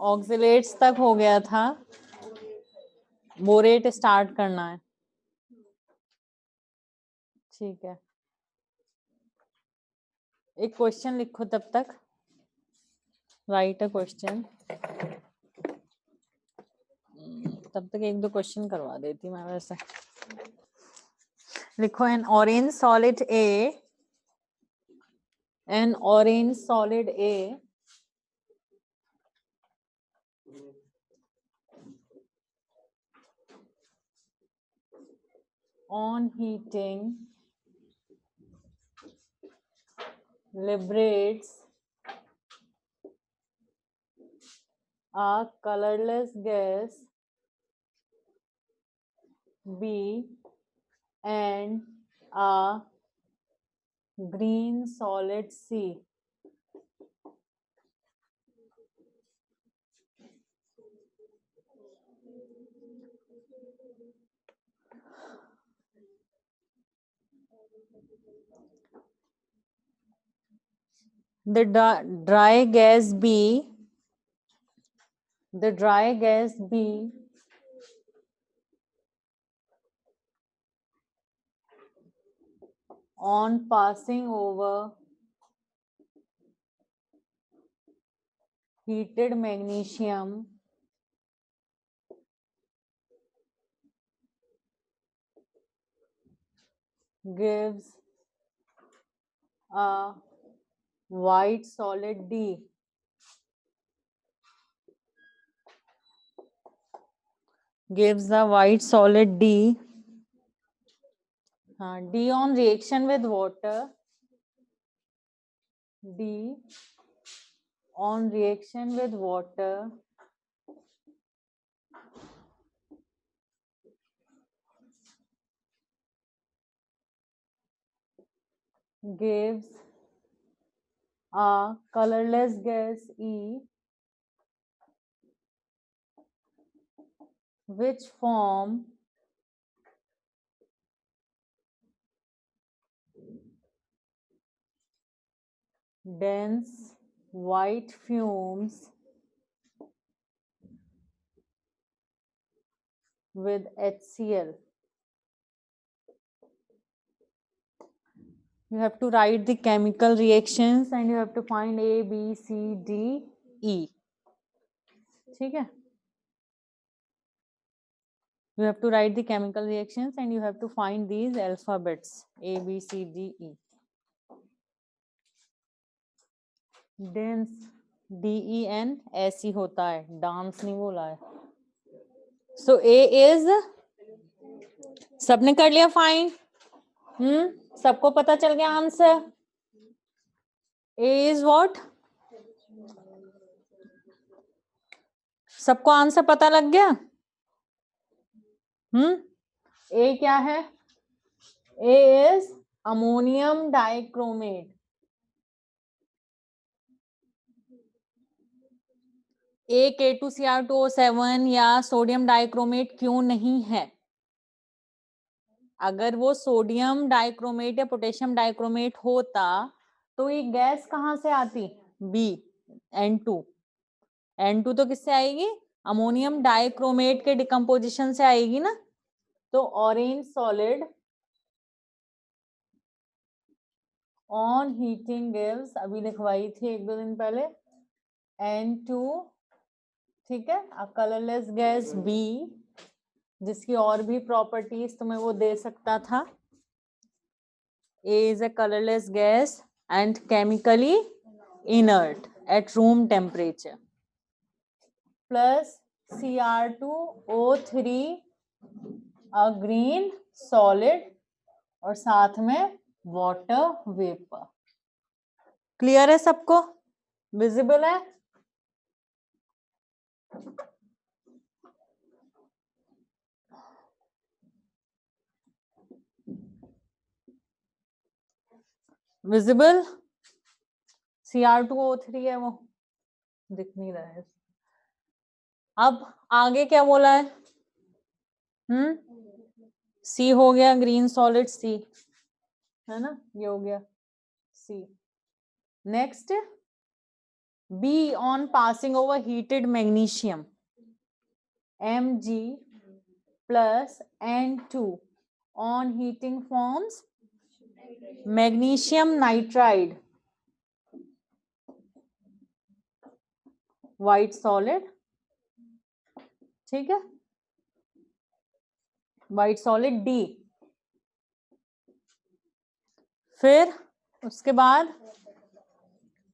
ऑक्सिलेट्स तक हो गया था, बोरेट स्टार्ट करना है। ठीक है, एक क्वेश्चन लिखो तब तक, राइट अ क्वेश्चन। तब तक एक दो क्वेश्चन करवा देती मैं वैसे। लिखो an orange solid A on heating liberates a colorless gas B and a green solid C. The dry gas B on passing over heated magnesium gives a white solid D. Gives a white solid D. D on reaction with water. D on reaction with water gives a colorless gas E, which form dense white fumes with HCl. You have to write the chemical reactions and you have to find A, B, C, D, E. ठीक है? You have to write the chemical reactions and you have to find these alphabets A, B, C, D, E. Dense DEN ऐसी होता है, dance नहीं बोला है. So A is, सबने कर लिया फाइंड? सबको पता चल गया आंसर? A is what? सबको आंसर पता लग गया? A क्या है? A is ammonium dichromate. A K2Cr2O7 या सोडियम डाइक्रोमेट क्यों नहीं है? अगर वो सोडियम डाइक्रोमेट या पोटेशियम डाइक्रोमेट होता तो ये गैस कहां से आती? B, N2. N2 तो किससे आएगी? अमोनियम डाइक्रोमेट के डिकम्पोजिशन से आएगी ना. तो orange solid on heating gives, अभी लिखवाई थी एक दो दिन पहले, N2, ठीक है, अ कलरलेस गैस B, जिसकी और भी प्रॉपर्टीज तुम्हें वो दे सकता था. A is a colorless gas and chemically inert at room temperature. Plus Cr2O3, a green solid, और साथ में वाटर वेपर. क्लियर है सबको? विजिबल है? विजिबल? Cr2O3 है वो, दिख नहीं रहा है. अब आगे क्या बोला है? C हो गया ग्रीन सॉलिड C, है ना, ये हो गया C. Next B on passing over heated magnesium, Mg plus N2 on heating forms magnesium nitride, white solid, ठीक है, white solid D। फिर उसके बाद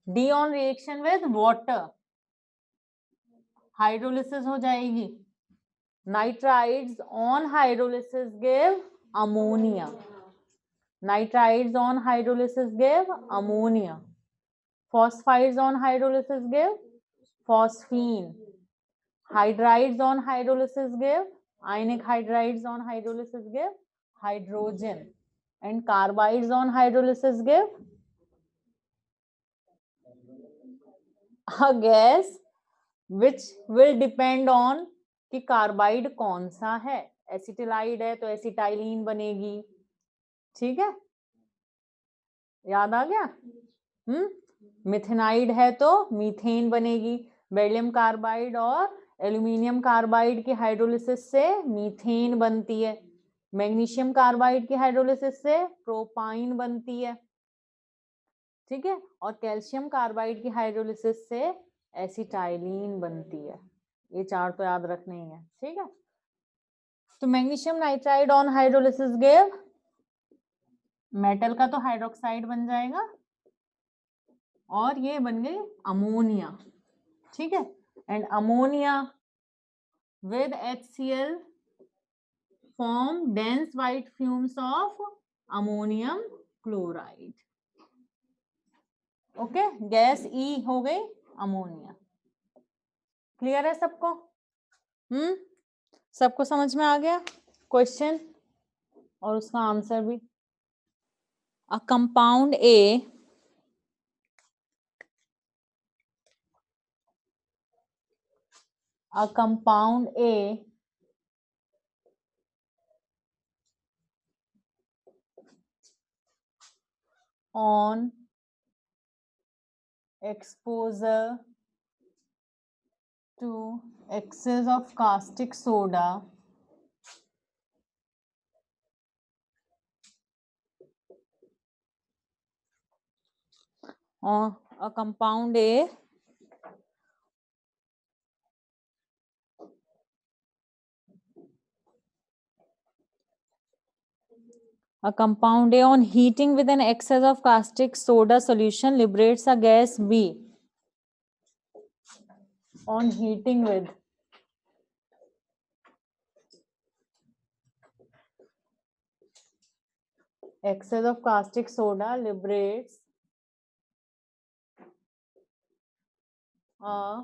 D on reaction with water, hydrolysis हो जाएगी, nitrides on hydrolysis give ammonia, nitrides on hydrolysis give ammonia, phosphides on hydrolysis give phosphine, hydrides on hydrolysis give ionic hydrides on hydrolysis give hydrogen, and carbides on hydrolysis give a gas which will depend on कि carbide कौन सा है, acetylide है तो acetylene बनेगी, ठीक है, याद आ गया। मिथेनाइड है तो मीथेन बनेगी, बेरिलियम कार्बाइड और एल्यूमिनियम कार्बाइड की हाइड्रोलिसिस से मीथेन बनती है, मैग्नीशियम कार्बाइड की हाइड्रोलिसिस से प्रोपाइन बनती है, ठीक है, और कैल्शियम कार्बाइड की हाइड्रोलिसिस से एसिटाइलिन बनती है। ये चार तो याद रखने ही है, ठीक है। तो magnesium nitride on hydrolysis give, metal का तो हाइड्रोक्साइड बन जाएगा और ये बन गई अमोनिया, ठीक है, and ammonia with HCl form dense white fumes of ammonium chloride, okay, gas ई हो गई अमोनिया। क्लियर है सबको? सबको समझ में आ गया क्वेश्चन और उसका आंसर भी। A compound A on exposure to excess of caustic soda or a compound A on heating with an excess of caustic soda solution liberates a gas B on heating with excess of caustic soda liberates a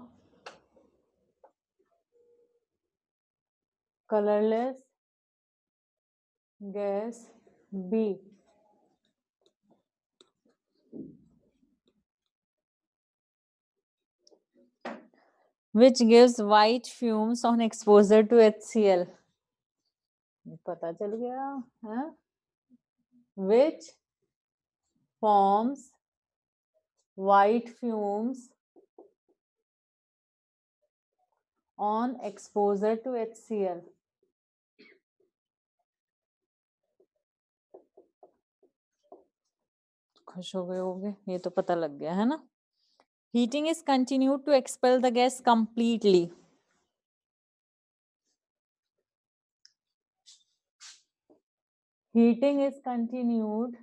colorless gas B which gives white fumes on exposure to HCl। पता चल गया है? Which forms white fumes on exposure to HCl। खुश हो गए होगे, ये तो पता लग गया है ना। Heating is continued to expel the gas completely। Heating is continued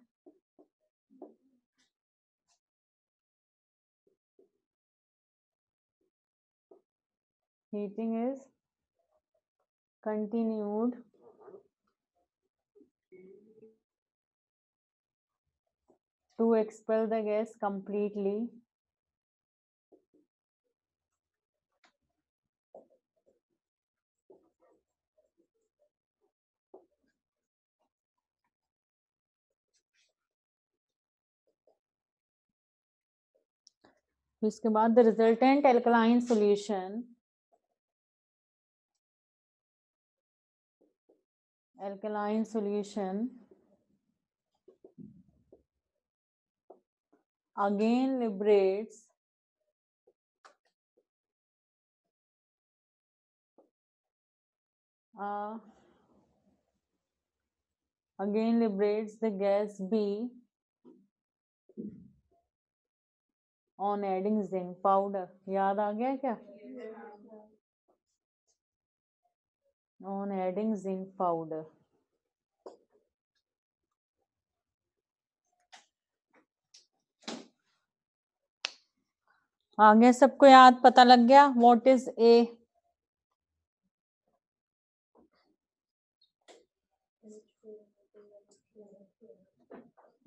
to expel the gas completely तो इसके बाद the resultant alkaline solution again liberates again liberates the gas B on adding zinc powder. याद आ गया क्या? On adding zinc powder. आगे सबको याद पता लग गया? What is A?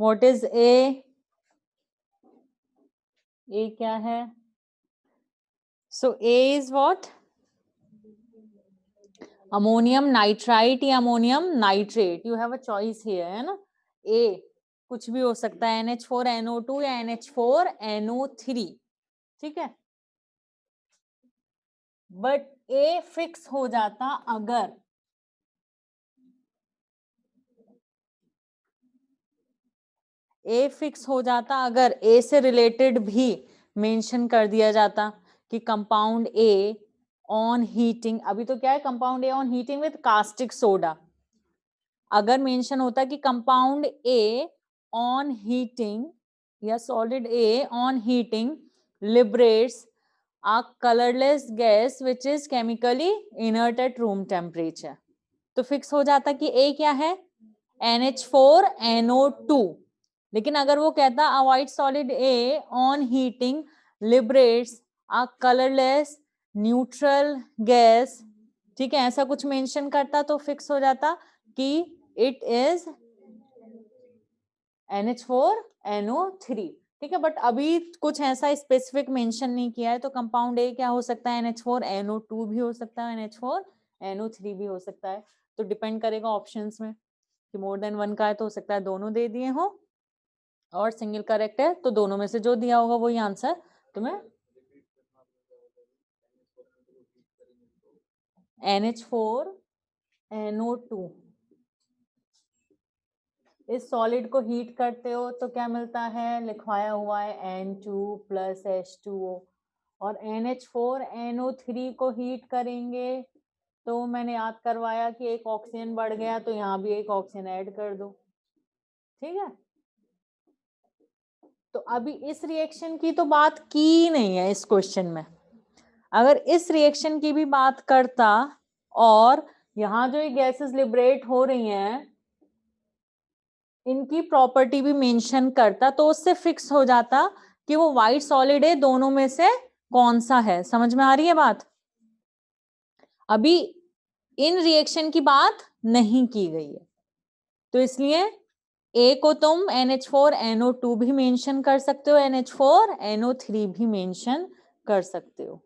What is A? A क्या है? So A is what? Ammonium nitrite या ammonium nitrate. You have a choice here, है ना? A कुछ भी हो सकता है, NH4NO2 या NH4NO3, ठीक है? बट A फिक्स हो जाता अगर A फिक्स हो जाता अगर A से रिलेटेड भी मेंशन कर दिया जाता कि कंपाउंड A ऑन हीटिंग, अभी तो क्या है, compound A on heating with caustic soda, अगर मेंशन होता कि कंपाउंड A ऑन हीटिंग या solid A on heating liberates a colorless gas which is chemically inert at room temperature, तो fix हो जाता कि A क्या है, NH4NO2। लेकिन अगर वो कहता a white solid A on heating liberates a colorless neutral gas, ठीक है, ऐसा कुछ मेंशन करता तो फिक्स हो जाता कि इट इज NH4NO3, ठीक है। बट अभी कुछ ऐसा स्पेसिफिक मेंशन नहीं किया है, तो कंपाउंड ए क्या हो सकता है, NH4NO2 भी हो सकता है, NH4NO3 भी हो सकता है, तो डिपेंड करेगा ऑप्शंस में कि मोर देन वन का है तो हो सकता है दोनों दे दिए हो, और सिंगल करेक्ट है तो दोनों में से जो दिया होगा वही आंसर तुम्हें। NH4NO2 इस सॉलिड को हीट करते हो तो क्या मिलता है, लिखवाया हुआ है N2 + H2O, और NH4NO3 को हीट करेंगे तो मैंने याद करवाया कि एक ऑक्सीजन बढ़ गया तो यहाँ भी एक ऑक्सीजन ऐड कर दो, ठीक है। तो अभी इस रिएक्शन की तो बात की नहीं है इस क्वेश्चन में, अगर इस रिएक्शन की भी बात करता और यहाँ जो ये गैसेस लिबरेट हो रही हैं इनकी प्रॉपर्टी भी मेंशन करता तो उससे फिक्स हो जाता कि वो व्हाइट सॉलिड है, दोनों में से कौन सा है। समझ में आ रही है बात? अभी इन रिएक्शन की बात नहीं की गई है, तो इसलिए ए को तुम NH4NO2 भी मेंशन कर सकते हो, NH4NO3 भी मेंशन कर सकते हो।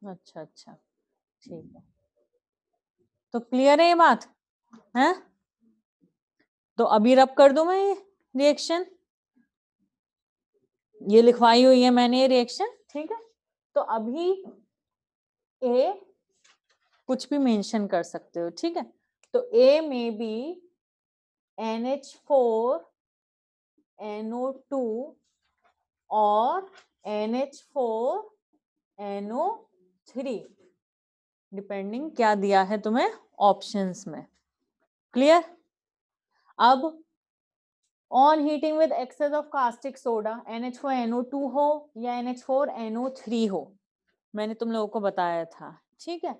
अच्छा अच्छा, ठीक है, तो क्लियर है ये बात है? तो अभी रब कर दूं मैं ये रिएक्शन, ये लिखवाई हुई है मैंने ये रिएक्शन, ठीक है। तो अभी ए कुछ भी मेंशन कर सकते हो, ठीक है। तो ए में भी NH4NO2 और NH4NO3 डिपेंडिंग क्या दिया है तुम्हें ऑप्शंस में, क्लियर। अब on heating with excess of caustic soda NH4NO2 हो या NH4NO3 हो, मैंने तुम लोगों को बताया था, ठीक है।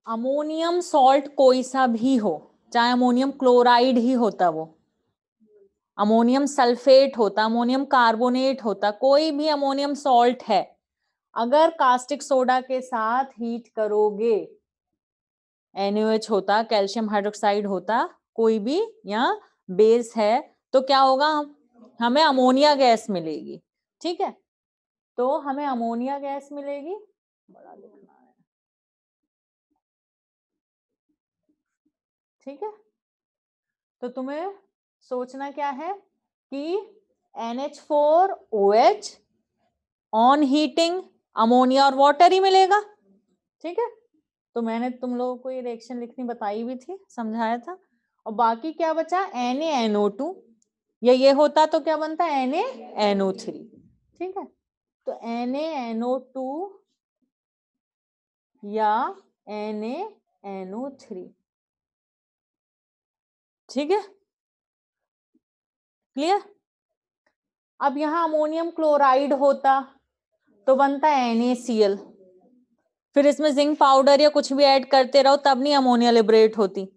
अमोनियम सॉल्ट कोई सा भी हो, चाहे अमोनियम क्लोराइड ही होता, वो अमोनियम सल्फेट होता, अमोनियम कार्बोनेट होता, कोई भी अमोनियम सॉल्ट है, अगर कास्टिक सोडा के साथ हीट करोगे NaOH होता, कैल्शियम हाइड्रोक्साइड होता, कोई भी या बेस है, तो क्या होगा, हमें अमोनिया गैस मिलेगी, ठीक है। तो हमें अमोनिया गैस मिलेगी, बड़ा लिखना है, ठीक है। तो तुम्हें सोचना क्या है कि NH4OH ऑन हीटिंग अमोनिया और वाटर ही मिलेगा, ठीक है। तो मैंने तुम लोगों को ये रिएक्शन लिखनी बताई भी थी, समझाया था, और बाकी क्या बचा, NaNO2, या ये होता तो क्या बनता, NaNO3, ठीक है, तो NaNO2 या NaNO3, ठीक है, क्लियर। अब यहां अमोनियम क्लोराइड होता तो बनता है NaCl, फिर इसमें जिंक पाउडर या कुछ भी ऐड करते रहो तब नहीं अमोनिया लिबरेट होती।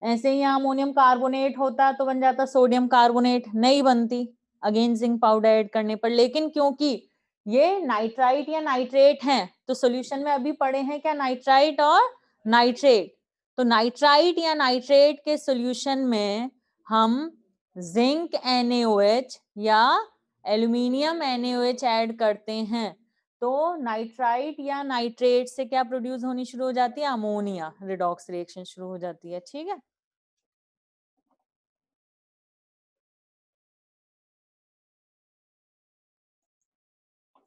ऐसे ही यहाँ अमोनियम कार्बोनेट होता तो बन जाता सोडियम कार्बोनेट, नहीं बनती अगेन जिंक पाउडर ऐड करने पर। लेकिन क्योंकि ये नाइट्राइट या नाइट्रेट हैं तो सॉल्यूशन में अभी पढ़े हैं क्या, नाइट्राइट और नाइट्रेट। तो नाइट्राइट या नाइट्रेट के सॉल्यूशन में हम जिंक NaOH या एल्यूमिनियम NaOH ऐड करते हैं तो नाइट्राइट या नाइट्रेट से क्या प्रोड्यूस होनी शुरू हो जाती है, अमोनिया, रिडॉक्स रिएक्शन शुरू हो जाती है, ठीक है।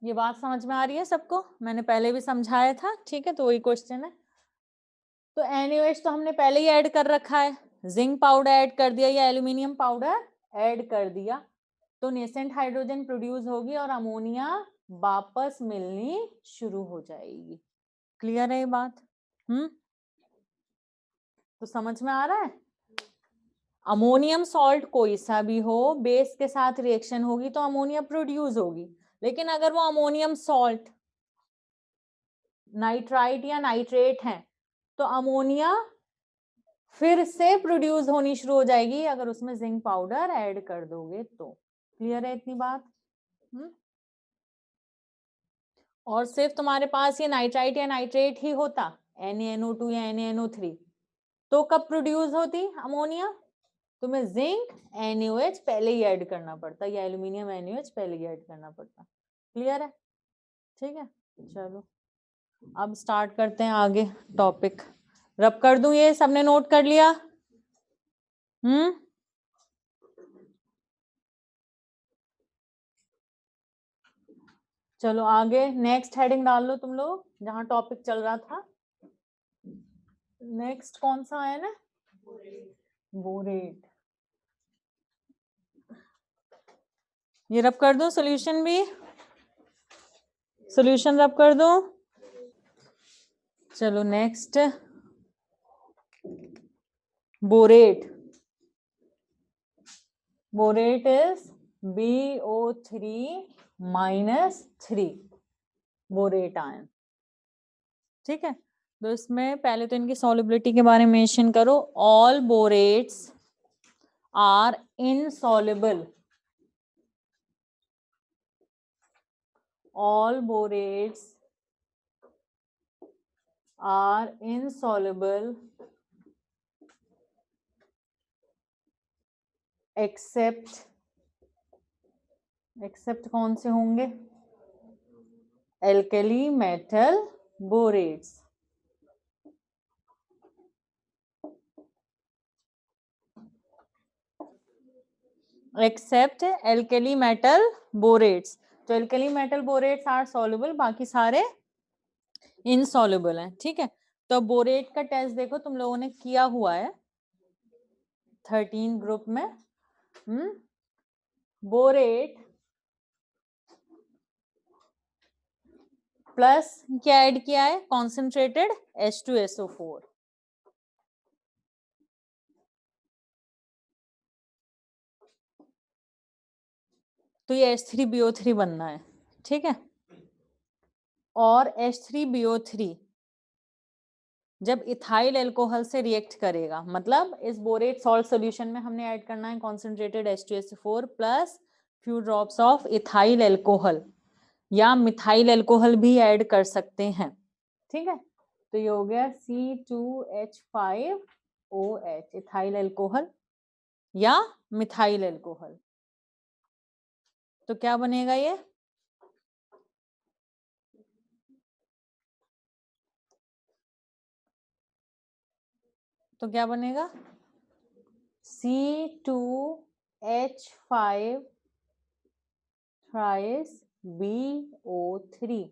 ये बात समझ में आ रही है सबको, मैंने पहले भी समझाया था, ठीक है, तो वही क्वेश्चन है। तो NaOH तो हमने पहले ही ऐड कर रखा है, जिंक पाउडर ऐड कर दिया या एल्यूमिनियम पाउडर ऐड कर दिया तो नेसेंट हाइड्रोजन प्रोड्यूस होगी और अमोनिया वापस मिलनी शुरू हो जाएगी। क्लियर है ये बात? तो समझ में आ रहा है। अमोनियम सॉल्ट कोई सा भी हो, बेस के साथ रिएक्शन होगी तो अमोनिया प्रोड्यूस होगी, लेकिन अगर वो अमोनियम सॉल्ट नाइट्राइट या नाइट्रेट है तो अमोनिया फिर से प्रोड्यूस होनी शुरू हो जाएगी अगर उसमें जिंक पाउडर ऐड कर दोगे तो। क्लियर है इतनी बात? और सिर्फ तुम्हारे पास ये नाइट्राइट या नाइट्रेट ही होता, NaNO2 या NaNO3, तो कब प्रोड्यूस होती अमोनिया, तुम्हें जिंक NaOH पहले ही ऐड करना पड़ता या एल्यूमिनियम NaOH पहले ही ऐड करना पड़ता। क्लियर है? ठीक है, चलो अब स्टार्ट करते हैं आगे टॉपिक। रब कर दूं, ये सबने नोट कर लिया? चलो आगे नेक्स्ट हेडिंग डाल लो तुम लोग जहां टॉपिक चल रहा था। नेक्स्ट कौन सा है ना, बोरेट। ये रब कर दूं, सॉल्यूशन भी सॉल्यूशन रब कर दूं। चलो next borate. Borate is BO3-3 borate ion, ठीक है। तो इसमें पहले तो इनकी सॉल्युबिलिटी के बारे में मेंशन करो। All borates are insoluble, all borates are insoluble except कौन से होंगे, alkali metal borates। except alkali metal borates, तो alkali metal borates are soluble, बाकी सारे इनसॉल्युबल हैं, ठीक है। तो बोरेट का टेस्ट देखो तुम लोगों ने किया हुआ है 13 ग्रुप में। बोरेट प्लस क्या ऐड किया है, कॉन्सेंट्रेटेड H2SO4, तो ये H3BO3 बनना है, ठीक है। और H3BO3 जब इथाइल अल्कोहल से रिएक्ट करेगा, मतलब इस बोरेट सॉल्ट सॉल्यूशन में हमने ऐड करना है concentrated H2SO4 plus few drops of ethyl alcohol, या मिथाइल अल्कोहल भी ऐड कर सकते हैं, ठीक है। तो ये हो गया C2H5OH, इथाइल अल्कोहल या मिथाइल अल्कोहल। तो क्या बनेगा ये, तो क्या बनेगा C2H5-BO3।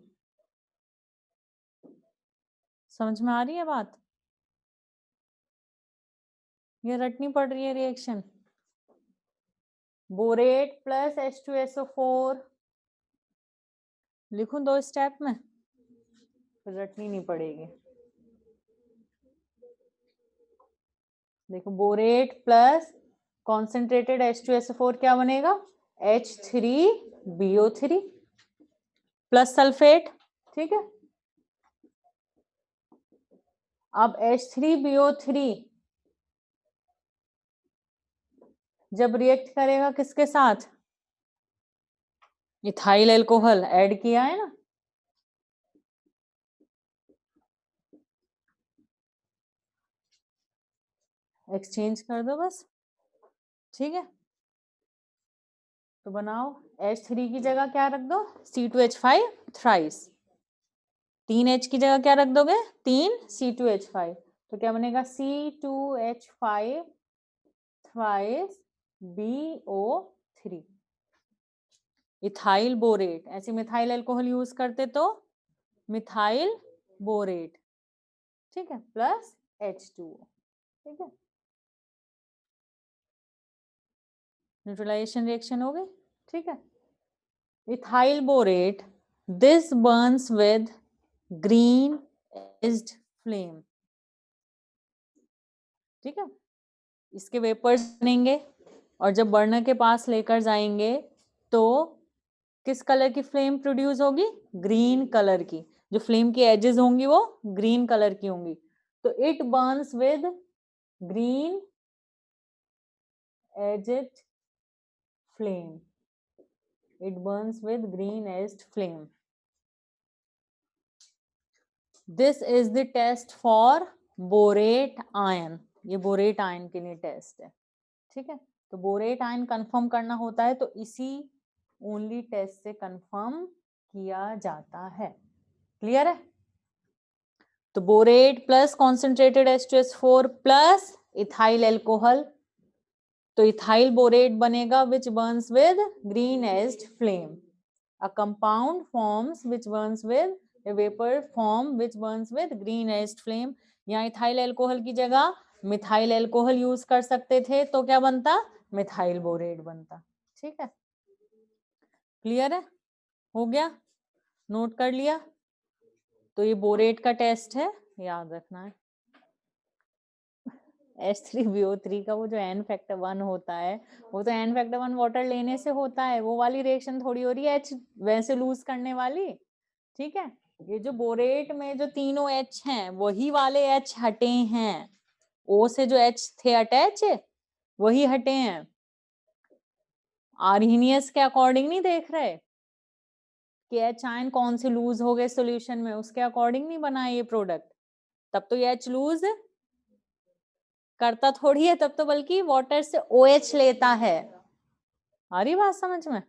समझ में आ रही है बात? ये रटनी पड़ रही है रिएक्शन। बोरेट प्लस H2SO4 लिखूं 2 स्टेप में, फिर रटनी नहीं पड़ेगी। देखो बोरेट प्लस कॉन्सेंट्रेटेड H2SO4 क्या बनेगा, H3BO3 प्लस सल्फेट, ठीक है। अब H3BO3 जब रिएक्ट करेगा किसके साथ, इथाइल एल्कोहल ऐड किया है ना, एक्सचेंज कर दो बस, ठीक है। तो बनाओ, H3 की जगह क्या रख दो, C2H5 थ्राइस, 3H की जगह क्या रख दोगे, 3 C2H5, तो क्या बनेगा C2H5 thrice BO3, ethyl borate. ऐसे मिथाइल अल्कोहल यूज करते तो मिथाइल बोरेट, ठीक है, प्लस H2O, ठीक है। न्यूट्रलाइजेशन रिएक्शन हो गई, ठीक है। Ethyl borate, this Burns with green edged flame, ठीक है। इसके वेपर्स बनेंगे और जब बर्नर के पास लेकर जाएंगे तो किस कलर की फ्लेम प्रोड्यूस होगी, ग्रीन कलर की, जो फ्लेम की एजेस होंगी वो ग्रीन कलर की होंगी, तो it burns with green edged flame, it burns with green edged flame. This is the test for borate ion, ये बोरेट आयन के लिए टेस्ट है, ठीक है। तो बोरेट आयन कंफर्म करना होता है तो इसी ओनली टेस्ट से कंफर्म किया जाता है, क्लियर है। तो borate plus concentrated H2S4 plus ethyl alcohol, तो इथाइल बोरेट बनेगा which burns with green edged flame, a compound forms which burns with a vapor form which burns with green edged flame। यहाँ ethyl alcohol की जगह methyl alcohol use कर सकते थे तो क्या बनता, मिथाइल बोरेट बनता, ठीक है। क्लियर है, हो गया, नोट कर लिया। तो ये बोरेट का टेस्ट है, याद रखना है। H3BO3 का वो जो N फैक्टर 1 होता है, वो तो N फैक्टर 1 वाटर लेने से होता है, वो वाली रिएक्शन थोड़ी हो रही है H वैसे लूज करने वाली, ठीक है। ये जो बोरेट में जो तीनों H हैं वही वाले H हटे हैं, O से जो H थे अटैच वही हटे हैं, आर्हीनियस के अकॉर्डिंग नहीं देख रहे कि H आयन कौन से लूज हो गए सॉल्यूशन में, उसके अकॉर्डिंग नहीं बना ये प्रोडक्ट, तब तो ये H लूज करता थोड़ी है, तब तो बल्कि वाटर से OH लेता है। आ रही बात समझ में,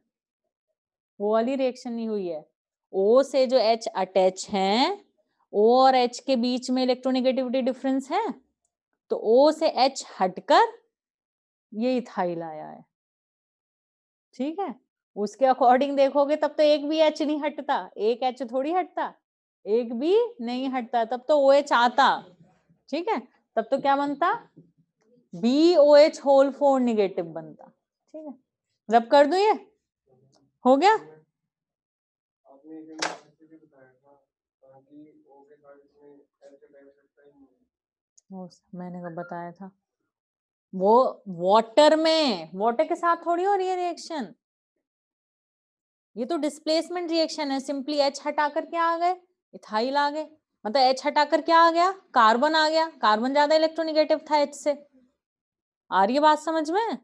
वो वाली रिएक्शन नहीं हुई है। O से जो H अटैच है, O और H के बीच में इलेक्ट्रोनेगेटिविटी डिफरेंस है, तो O से H हटकर ये इथाइल आया है, ठीक है। उसके अकॉर्डिंग देखोगे तब तो एक भी H नहीं हटता, एक H थोड़ी हटता, एक भी नहीं हटता, तब तो OH आता, ठीक है। तब तो क्या बनता, BOH होल 4 निगेटिव बनता, ठीक है। रब कर दो, ये हो गया। मैंने कब बताया था, वो वाटर में, वाटर के साथ थोड़ी हो रही है रिएक्शन, ये तो डिस्प्लेसमेंट रिएक्शन है, सिंपली H हटाकर क्या आ गए, इथाइल आ गए, मतलब H हटाकर क्या आ गया, कार्बन आ गया, कार्बन ज्यादा इलेक्ट्रोनेगेटिव था H से। आ रही है बात समझ में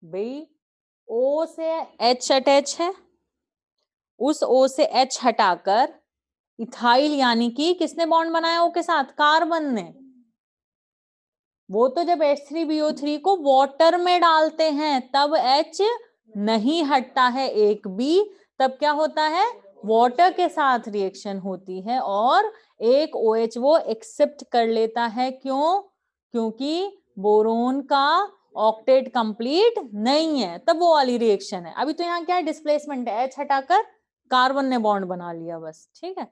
भाई, O से H अटैच है, उस O से H हटाकर इथाइल, यानी कि किसने बॉन्ड बनाया O के साथ, कार्बन ने। वो तो जब H3BO3 को वाटर में डालते हैं तब H नहीं हटता है एक भी, तब क्या होता है, वाटर के साथ रिएक्शन होती है और एक OH वो एक्सेप्ट कर लेता है, क्यों, क्योंकि बोरोन का ऑक्टेट कंप्लीट नहीं है, तब वो वाली रिएक्शन है। अभी तो यहाँ क्या है, डिस्प्लेसमेंट है, H हटाकर कार्बन ने बॉन्ड बना लिया बस, ठीक है।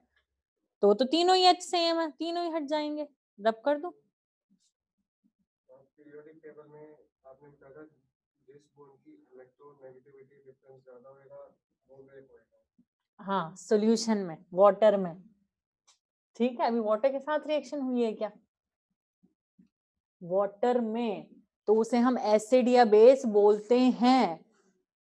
तो तीनों ही H सेम है, तीनों ही हट जाएंगे, रब कर दो। पीरियोडिक टेबल में आपने बताया था जिस बॉन्ड की इलेक्ट्रोनेगेटिविटी डिफरेंस ज्यादा होगा वो ब्रेक होएगा, हाँ सॉल्यूशन में, वाटर में, ठीक है। अभी वाटर के साथ रिएक्शन हुई है क्या? वाटर में, तो उसे हम एसिड या बेस बोलते हैं।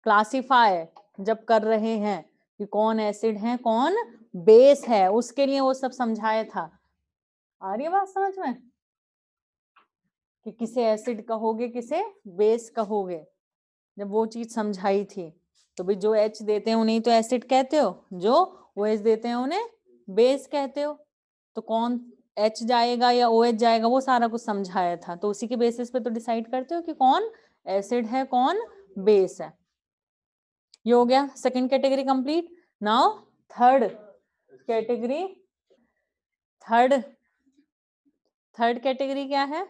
क्लासिफाई जब कर रहे हैं कि कौन एसिड है कौन बेस है, उसके लिए वो सब समझाया था। आ रही है बात समझ में कि किसे एसिड कहोगे किसे बेस कहोगे, जब वो चीज समझाई थी। तो भाई जो H देते हैं उन्हें तो एसिड कहते हो, जो OH देते हैं उन्हें बेस कहते हो। तो कौन H जाएगा या OH जाएगा वो सारा कुछ समझाया था, तो उसी के बेसिस पे तो डिसाइड करते हो कि कौन एसिड है कौन बेस है। ये हो गया second category complete. Now third category, third category क्या है?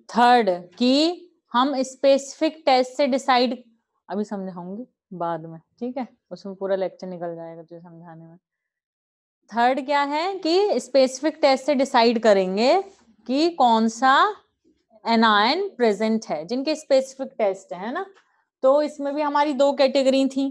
थर्ड कि हम स्पेसिफिक टेस्ट से डिसाइड, अभी समझाऊंगी बाद में, ठीक है, उसमें पूरा लेक्चर निकल जाएगा तुझे समझाने में। थर्ड क्या है कि स्पेसिफिक टेस्ट से डिसाइड करेंगे कि कौन सा एनायन प्रेजेंट है, जिनके स्पेसिफिक टेस्ट है ना। तो इसमें भी हमारी दो कैटेगरी थी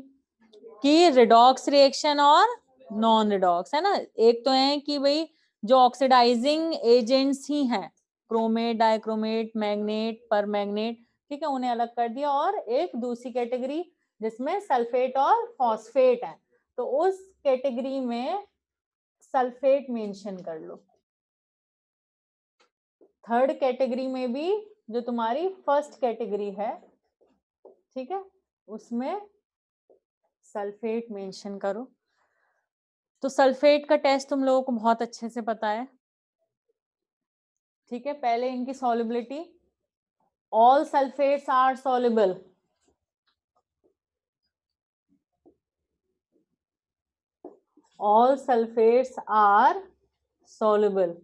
कि रिडॉक्स रिएक्शन और नॉन रिडॉक्स, है ना। एक तो है कि भाई जो ऑक्सीडाइजिंग एजेंट्स ही हैं, क्रोमेट डाइक्रोमेट मैग्नेट पर मैग्नेट, ठीक है, उन्हें अलग कर दिया। और एक दूसरी कैटेगरी जिसमें सल्फेट और फॉस्फेट है, तो उस कैटेगरी में सल्फेट मेंशन कर लो। थर्ड कैटेगरी में भी जो तुम्हारी फर्स्ट कैटेगरी है, ठीक है, उसमें सल्फेट मेंशन करो। तो सल्फेट का टेस्ट तुम लोगों को बहुत अच्छे से पता है, ठीक है। पहले इनकी solubility, all sulphates are soluble, all sulphates are soluble.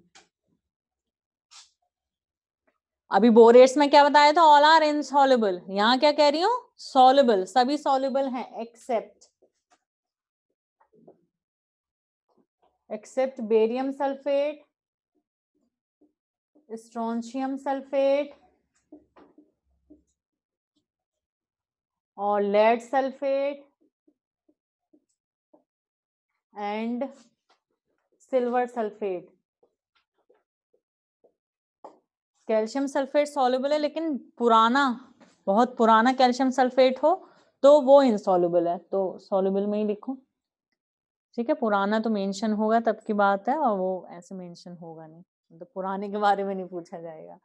अभी बोरेट्स में क्या बताया था? All are insoluble. यहां क्या कह रही हूं? सॉल्युबल, सभी सॉल्युबल हैं except barium sulphate, strontium sulphate और lead sulphate and silver sulphate. Calcium sulphate soluble है, लेकिन पुराना, बहुत पुराना कैल्शियम सल्फेट हो तो वो इनसॉल्युबल है, तो सॉल्युबल में ही लिखो, ठीक है। पुराना तो मेंशन होगा तब की बात है, और वो ऐसे मेंशन होगा नहीं, तो पुराने के बारे में नहीं पूछा जाएगा।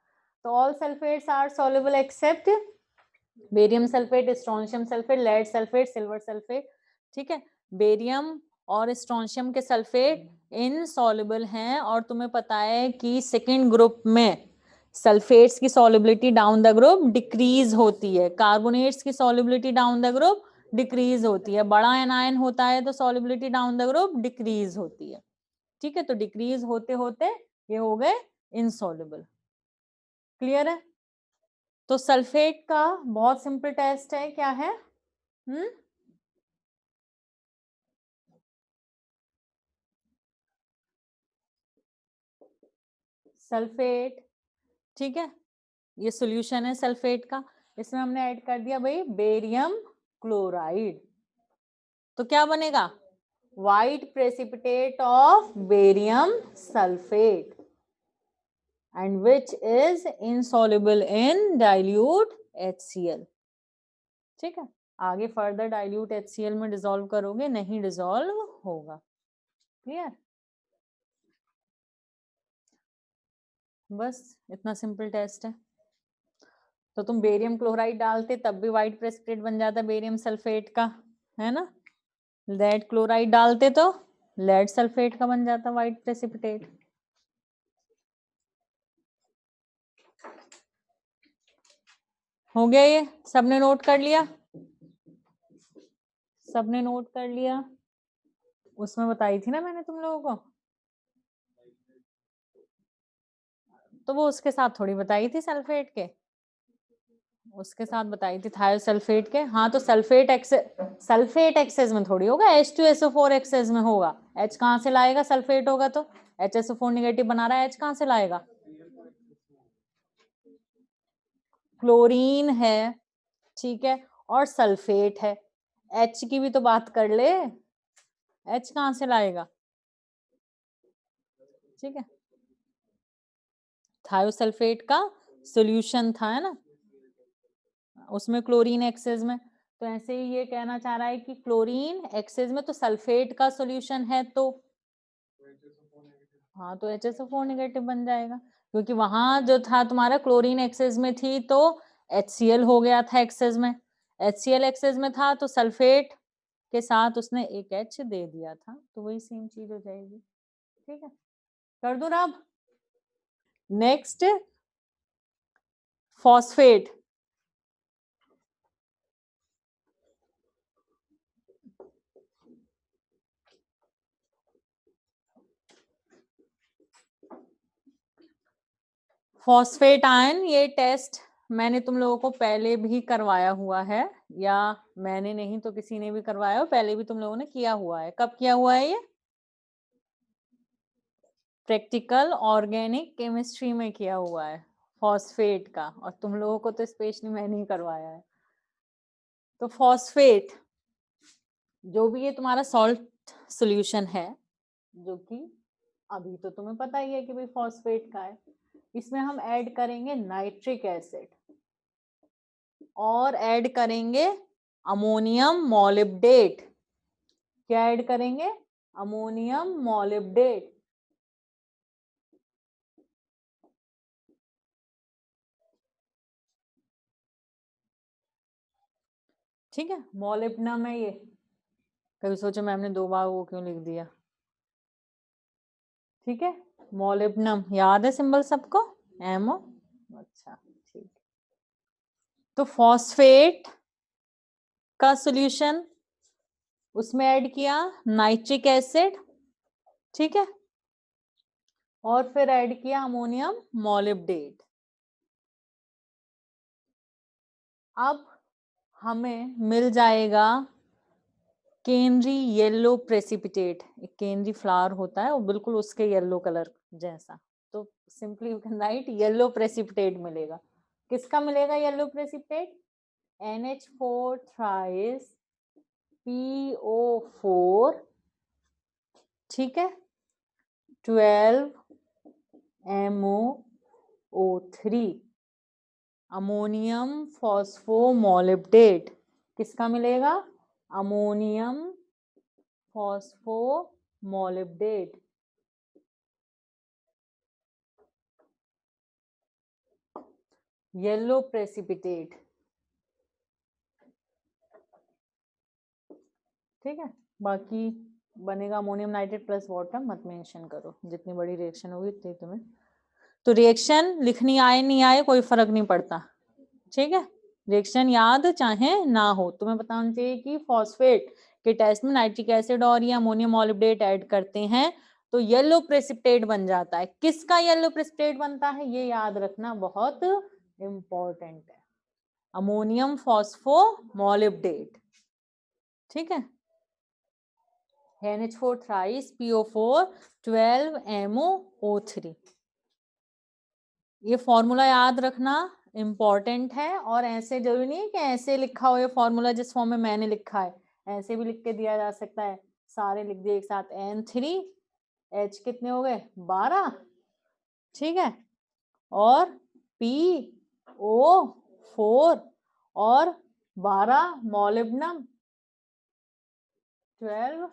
तो all sulphates are soluble except barium sulphate, strontium sulphate, lead sulphate, silver sulphate, ठीक है। बेरियम और स्ट्रोंशियम के सल्फेट इनसॉल्युबल हैं, और तुम्हें पता है कि सेकेंड ग्रुप में सल्फेट्स की solubility down the group decrease होती है, कार्बोनेट्स की solubility down the group decrease होती है। बड़ा एनायन होता है तो solubility down the group decrease होती है, ठीक है। तो डिक्रीज होते होते ये हो गए इनसॉल्युबल। क्लियर है? तो सल्फेट का बहुत सिंपल टेस्ट है, क्या है? सल्फेट, ठीक है, ये सॉल्यूशन है सल्फेट का। इसमें हमने ऐड कर दिया भाई बेरियम क्लोराइड, तो क्या बनेगा? White precipitate of barium sulphate and which is insoluble in dilute HCl, ठीक है। आगे फर्दर डाइल्यूट HCl में डिसॉल्व करोगे नहीं डिसॉल्व होगा। क्लियर? बस इतना सिंपल टेस्ट है। तो तुम बेरियम क्लोराइड डालते तब भी व्हाइट प्रेसिपिटेट बन जाता बेरियम सल्फेट का, है ना। लेड क्लोराइड डालते तो लेड सल्फेट का बन जाता व्हाइट प्रेसिपिटेट। हो गया? ये सबने नोट कर लिया? सबने नोट कर लिया? उसमें बताई थी ना मैंने तुम लोगों को, तो वो उसके साथ थोड़ी बताई थी सल्फेट के, उसके साथ बताई थी थायोसल्फेट के। हाँ तो सल्फेट एक्सेस में थोड़ी होगा, H2SO4 एक्सेस में होगा। H कहाँ से लाएगा? सल्फेट होगा तो HSO4 नेगेटिव बना रहा है, H कहाँ से लाएगा? क्लोरीन है, ठीक है, और सल्फेट है। H की भी तो बात कर ले, H कहाँ से लाएगा, ठीक है, थायोसल्फेट का सॉल्यूशन था, है ना, उसमें क्लोरीन एक्सेस में। तो ऐसे ही ये कहना चाह रहा है कि क्लोरीन एक्सेस में तो सल्फेट का सॉल्यूशन है, तो हाँ, तो HSO4 नेगेटिव बन जाएगा, क्योंकि वहां जो था तुम्हारा क्लोरीन एक्सेस में थी तो HCl हो गया था एक्सेस में, HCl एक्सेस में था तो सल्फेट के साथ उसने एक H दे दिया था, तो वही सेम चीज हो जाएगी, ठीक है, कर दो अब। नेक्स्ट फॉस्फेट, फॉस्फेट आयन, ये टेस्ट मैंने तुम लोगों को पहले भी करवाया हुआ है, या मैंने नहीं तो किसी ने भी करवाया हो, पहले भी तुम लोगों ने किया हुआ है। कब किया हुआ है ये, प्रैक्टिकल ऑर्गेनिक केमिस्ट्री में किया हुआ है फॉस्फेट का, और तुम लोगों को तो स्पेशली मैंने ही करवाया है। तो फॉस्फेट जो भी ये तुम्हारा सॉल्ट सॉल्यूशन है, जो कि अभी तो तुम्हें पता ही है कि भाई फॉस्फेट का है, इसमें हम ऐड करेंगे नाइट्रिक एसिड और ऐड करेंगे अमोनियम मॉलिब्डेट। क्या ऐड करेंगे, अमोनियम मॉलिब्डेट, ठीक है, मॉलिब्डेनम है ये। कभी सोचो मैम ने 2 बार वो क्यों लिख दिया, ठीक है, मॉलिब्डेनम याद है सिंबल सबको, एमओ, अच्छा ठीक। तो फॉस्फेट का सॉल्यूशन, उसमें ऐड किया नाइट्रिक एसिड, ठीक है, और फिर ऐड किया अमोनियम मॉलिब्डेट। अब हमें मिल जाएगा केंद्री येलो प्रेसिपिटेट, एक केंद्री फ्लावर होता है वो बिल्कुल उसके येलो कलर जैसा, तो simply you can write yellow precipitate मिलेगा। किसका मिलेगा yellow precipitate, NH4 thrice PO4, ठीक है, 12 MOO3, अमोनियम फॉस्फोमोलिब्डेट, किसका मिलेगा, अमोनियम फॉस्फोमोलिब्डेट, येलो प्रेसिपिटेट, ठीक है। बाकी बनेगा अमोनियम नाइट्रेट प्लस वाटर, मत मेंशन करो, जितनी बड़ी रिएक्शन होगी उतनी तुम्हें, तो रिएक्शन लिखनी आए नहीं आए कोई फर्क नहीं पड़ता, ठीक है, रिएक्शन याद चाहे ना हो, तुम्हें बताना चाहिए कि फॉस्फेट के टेस्ट में नाइट्रिक एसिड और या अमोनियम मॉलिब्डेट ऐड करते हैं तो येलो प्रेसिपिटेट बन जाता है। किसका येलो प्रेसिपिटेट बनता है ये याद रखना, बहुत इंपॉर्टेंट है, अमोनियम फॉस्फोमोलिब्डेट, ठीक है, NH4 थ्राइस PO4 12 MOO3, ये फॉर्मूला याद रखना इम्पॉर्टेंट है, और ऐसे जरूरी नहीं है कि ऐसे लिखा हो ये फॉर्मूला जिस फॉर्म में मैंने लिखा है, ऐसे भी लिख के दिया जा सकता है, सारे लिख दिए एक साथ, N3H कितने हो गए 12, ठीक है, और PO4 और 12 मॉलिब्डेनम 12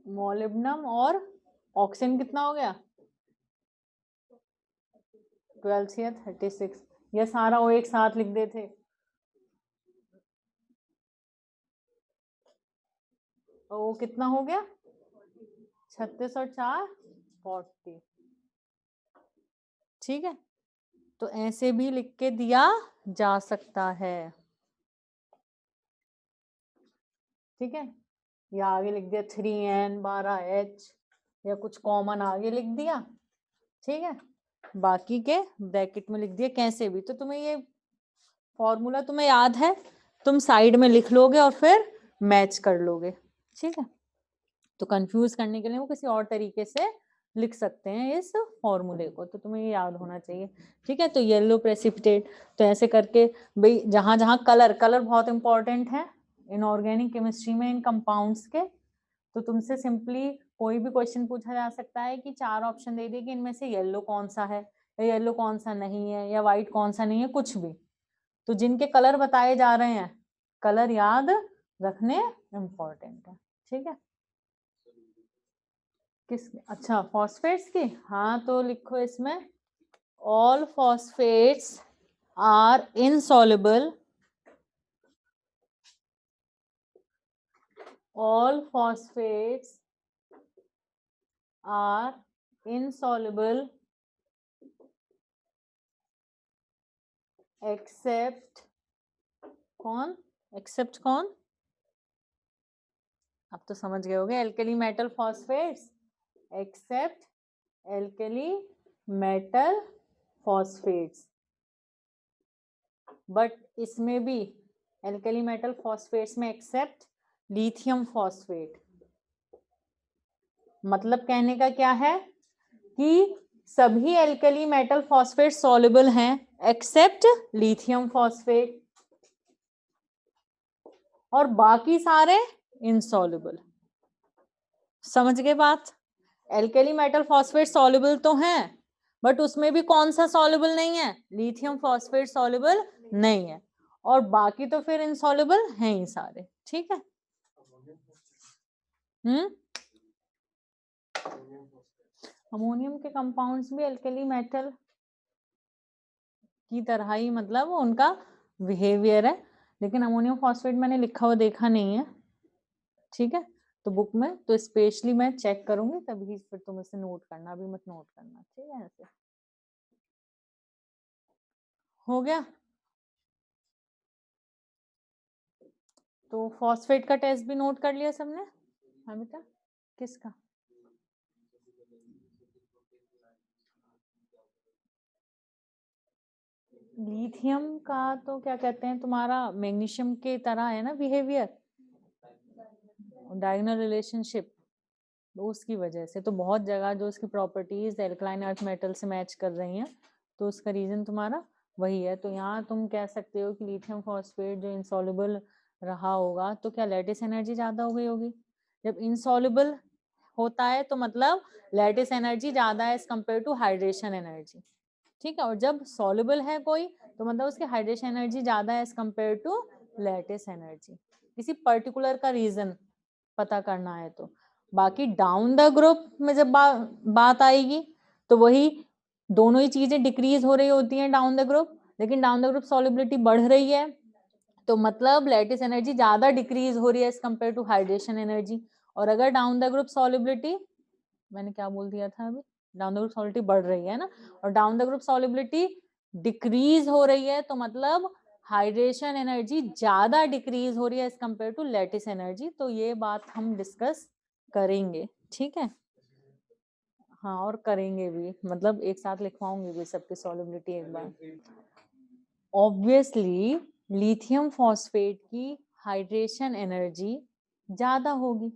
मॉलिब्डेनम और ऑक्सीजन कितना हो गया 12 या 36, ये सारा वो एक साथ लिख देते, वो कितना हो गया 36 और 4 40, ठीक है, तो ऐसे भी लिख के दिया जा सकता है, ठीक है, या आगे लिख दिया 3N 12H या कुछ कॉमन आगे लिख दिया, ठीक है, बाकी के ब्रैकेट में लिख दिया, कैसे भी, तो तुम्हें ये फॉर्मूला तुम्हें याद है, तुम साइड में लिख लोगे और फिर मैच कर लोगे, ठीक है, तो कंफ्यूज करने के लिए वो किसी और तरीके से लिख सकते हैं इस फॉर्मूले को, तो तुम्हें ये याद होना चाहिए। ठीक है, तो येलो प्रेसिपिटेट, तो ऐसे करके भाई जहां जहां कलर, कलर बहुत इंपॉर्टेंट है इनऑर्गेनिक केमिस्ट्री में इन कंपाउंड्स के। तो तुमसे सिंपली कोई भी क्वेश्चन पूछा जा सकता है कि 4 ऑप्शन दे दिए कि इनमें से येलो कौन सा है, या येलो कौन सा नहीं है, या व्हाइट कौन सा नहीं है, कुछ भी। तो जिनके कलर बताए जा रहे हैं, कलर याद रखने इंपॉर्टेंट है। ठीक है, किस, अच्छा फॉस्फेट्स की, हाँ तो लिखो इसमें, all phosphates are insoluble, all phosphates are insoluble except कौन, except कौन, अब तो समझ गए होगे, alkali metal phosphates except alkali metal phosphates। But इसमें भी alkali metal phosphates में except lithium phosphate, मतलब कहने का क्या है कि सभी एल्कली मेटल फॉस्फेट सॉल्युबल हैं एक्सेप्ट लिथियम फॉस्फेट, और बाकी सारे इनसॉल्युबल। समझ गए बात? एल्कली मेटल फॉस्फेट सॉल्युबल तो हैं, बट उसमें भी कौन सा सॉल्युबल नहीं है, लिथियम फॉस्फेट सॉल्युबल नहीं है, और बाकी तो फिर इनसॉल्युबल हैं ही सारे। ठीक है, अमोनियम के कंपाउंड्स भी एल्कली मेटल की तरह ही, मतलब उनका बिहेवियर है, लेकिन अमोनियम फॉस्फेट मैंने लिखा हुआ देखा नहीं है। ठीक है, तो बुक में तो स्पेशली मैं चेक करूंगी, तभी फिर तुम इसे नोट करना, अभी मत नोट करना। ठीक है, ऐसे हो गया। तो फॉस्फेट का टेस्ट भी नोट कर लिया सबने? हाँ बेटा, किसका? लिथियम का तो क्या कहते हैं, तुम्हारा मैग्नीशियम के तरह है ना बिहेवियर, डायगोनल रिलेशनशिप, तो उसकी वजह से तो बहुत जगह जो उसकी प्रॉपर्टीज एल्कलाइन अर्थ मेटल से मैच कर रही हैं, तो उसका रीजन तुम्हारा वही है। तो यहाँ तुम कह सकते हो कि लिथियम फॉस्फेट जो इंसॉल्युबल रहा होगा, तो क्या लैटिस एनर्जी ज्यादा हो गई होगी? जब इंसॉल्युबल होता है तो मतलब लैटिस एनर्जी ज्यादा है as compare to hydration energy. ठीक है, और जब सॉल्युबल है कोई, तो मतलब उसकी हाइड्रेशन एनर्जी ज्यादा है as compare to lattice energy. किसी पर्टिकुलर का रीजन पता करना है तो। बाकी डाउन द ग्रुप में जब बात आएगी, तो वही दोनों ही चीजें डिक्रीज हो रही होती हैं डाउन द ग्रुप, लेकिन डाउन द ग्रुप सॉल्युबिलिटी बढ़ रही है, तो मतलब लैटिस एनर्जी ज्यादा डिक्रीज हो रही है as compare to hydration energy. और अगर डाउन द ग्रुप सॉल्युबिलिटी, मैंने क्या बोल दिया था अभी, डाउन द ग्रुप सॉल्युबिलिटी बढ़ रही है ना, और down the group solubility decrease हो रही है, तो मतलब हाइड्रेशन एनर्जी ज्यादा डिक्रीज हो रही है as compare to lattice energy. तो ये बात हम डिस्कस करेंगे। ठीक है, हाँ और करेंगे भी, मतलब एक साथ लिखवाऊंगी भी सबकी सॉल्युबिलिटी एक बार। ऑब्वियसली लिथियम फॉस्फेट की हाइड्रेशन एनर्जी ज्यादा होगी,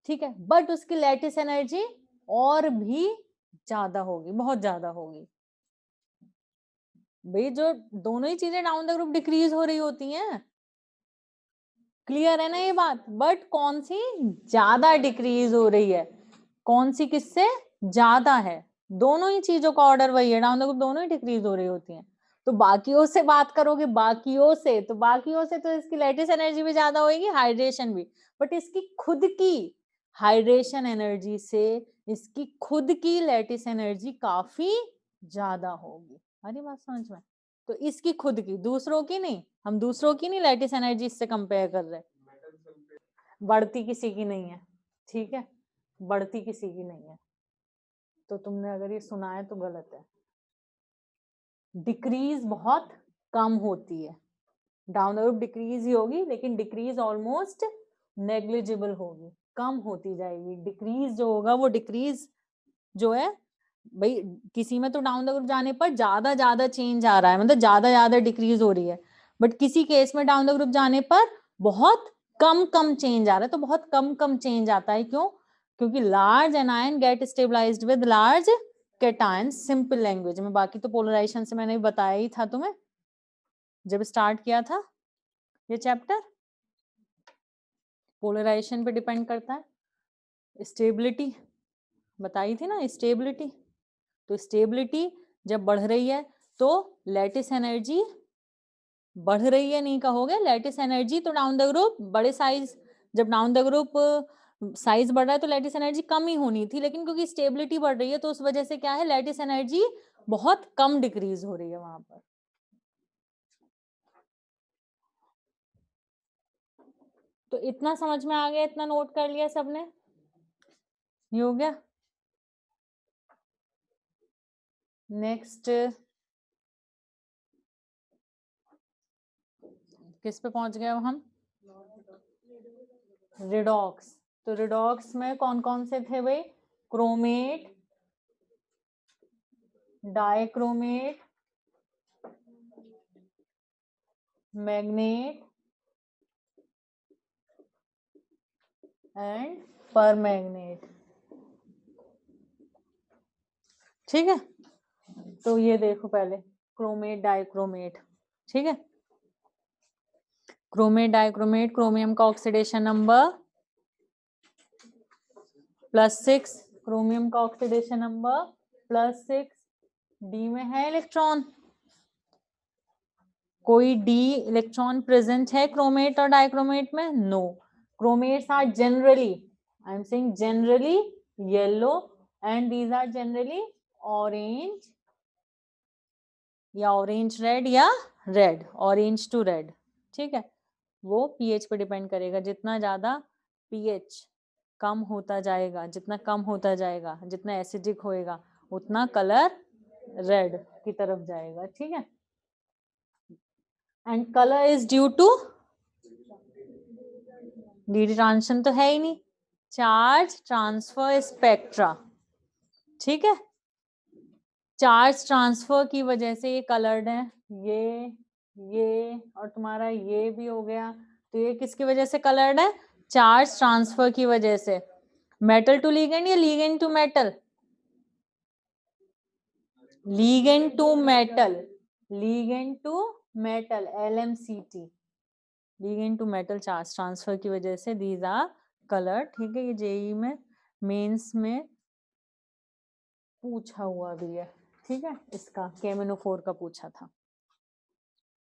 ठीक है, बट उसकी लैटिस एनर्जी और भी ज्यादा होगी, बहुत ज्यादा होगी। भाई जो दोनों ही चीजें डाउन द ग्रुप डिक्रीज हो रही होती हैं, क्लियर है ना ये बात, बट कौन सी ज्यादा डिक्रीज हो रही है, कौन सी किससे ज्यादा है, दोनों ही चीजों का ऑर्डर वही है, डाउन द ग्रुप दोनों ही डिक्रीज हो रही होती हैं। तो बाकियों से बात करोगे, बाकियों से तो इसकी लैटिस एनर्जी भी ज्यादा होगी, हाइड्रेशन भी, बट इसकी खुद की हाइड्रेशन एनर्जी से इसकी खुद की लैटिस एनर्जी काफी ज्यादा होगी। हरी बात समझ में? तो इसकी खुद की, दूसरों की नहीं, हम दूसरों की नहीं लैटिस एनर्जी इससे कंपेयर कर रहे, बढ़ती किसी की नहीं है। ठीक है, बढ़ती किसी की नहीं है, तो तुमने अगर ये सुना है तो गलत है। डिक्रीज बहुत कम होती है, डाउन द ग्रुप डिक्रीज ही होगी, लेकिन डिक्रीज ऑलमोस्ट नेग्लिजिबल होगी, कम होती जाएगी। डिक्रीज जो होगा वो डिक्रीज जो है भाई, किसी में तो डाउन द ग्रुप जाने पर ज्यादा ज्यादा चेंज आ रहा है, मतलब ज्यादा ज्यादा डिक्रीज हो रही है, बट किसी केस में डाउन द ग्रुप जाने पर बहुत कम कम चेंज आ रहा है, तो बहुत कम कम चेंज आता है। क्यों? क्योंकि large anion get stabilised with large cation, simple language में। बाकी तो पोलराइजेशन से मैंने बताया ही था तुम्हें जब स्टार्ट किया था ये चैप्टर। पोलराइजेशन पे डिपेंड करता है। स्टेबिलिटी बताई थी ना, स्टेबिलिटी। तो स्टेबिलिटी जब बढ़ रही है तो लैटिस एनर्जी बढ़ रही है, नहीं कहोगे लैटिस एनर्जी तो डाउन द ग्रुप बड़े साइज, जब डाउन द ग्रुप साइज बढ़ रहा है तो लैटिस एनर्जी कम ही होनी थी, लेकिन क्योंकि स्टेबिलिटी बढ़ रही है तो उस वजह से क्या है, लैटिस एनर्जी बहुत कम डिक्रीज हो रही है वहां पर। तो इतना समझ में आ गया, इतना नोट कर लिया सबने, ये हो गया। नेक्स्ट किस पे पहुंच गए हम, रिडॉक्स। तो रिडॉक्स में कौन कौन से थे भाई, क्रोमेट, डाइक्रोमेट, मैग्नेट एंड परमैग्नेट। ठीक है, तो ये देखो पहले क्रोमेट डाइक्रोमेट। ठीक है, क्रोमेट डाइक्रोमेट, क्रोमियम का ऑक्सीडेशन नंबर +6, क्रोमियम का ऑक्सीडेशन नंबर +6, डी में है इलेक्ट्रॉन, कोई डी इलेक्ट्रॉन प्रेजेंट है क्रोमेट और डाइक्रोमेट में, no. Chromates are generally, I'm saying generally yellow and these are generally orange या ऑरेंज रेड या रेड, ऑरेंज टू रेड। ठीक है, वो पीएच पे डिपेंड करेगा, जितना ज्यादा पीएच कम होता जाएगा, जितना कम होता जाएगा, जितना एसिडिक होएगा उतना कलर रेड की तरफ जाएगा। ठीक है, and colour is due to d transition तो है ही नहीं, चार्ज ट्रांसफर स्पेक्ट्रा। ठीक है, चार्ज ट्रांसफर की वजह से ये कलर्ड है, ये और तुम्हारा ये भी हो गया, तो ये किसकी वजह से कलर्ड है, चार्ज ट्रांसफर की वजह से। मेटल टू लीगेंड या ligand to metal, ligand to metal, ligand to metal, LMCT, ligand to metal charge transfer की वजह से दीज आर कलर। ठीक है, ये जेई में मेंस में पूछा हुआ भी है। ठीक है, इसका केमिनोफोर का पूछा था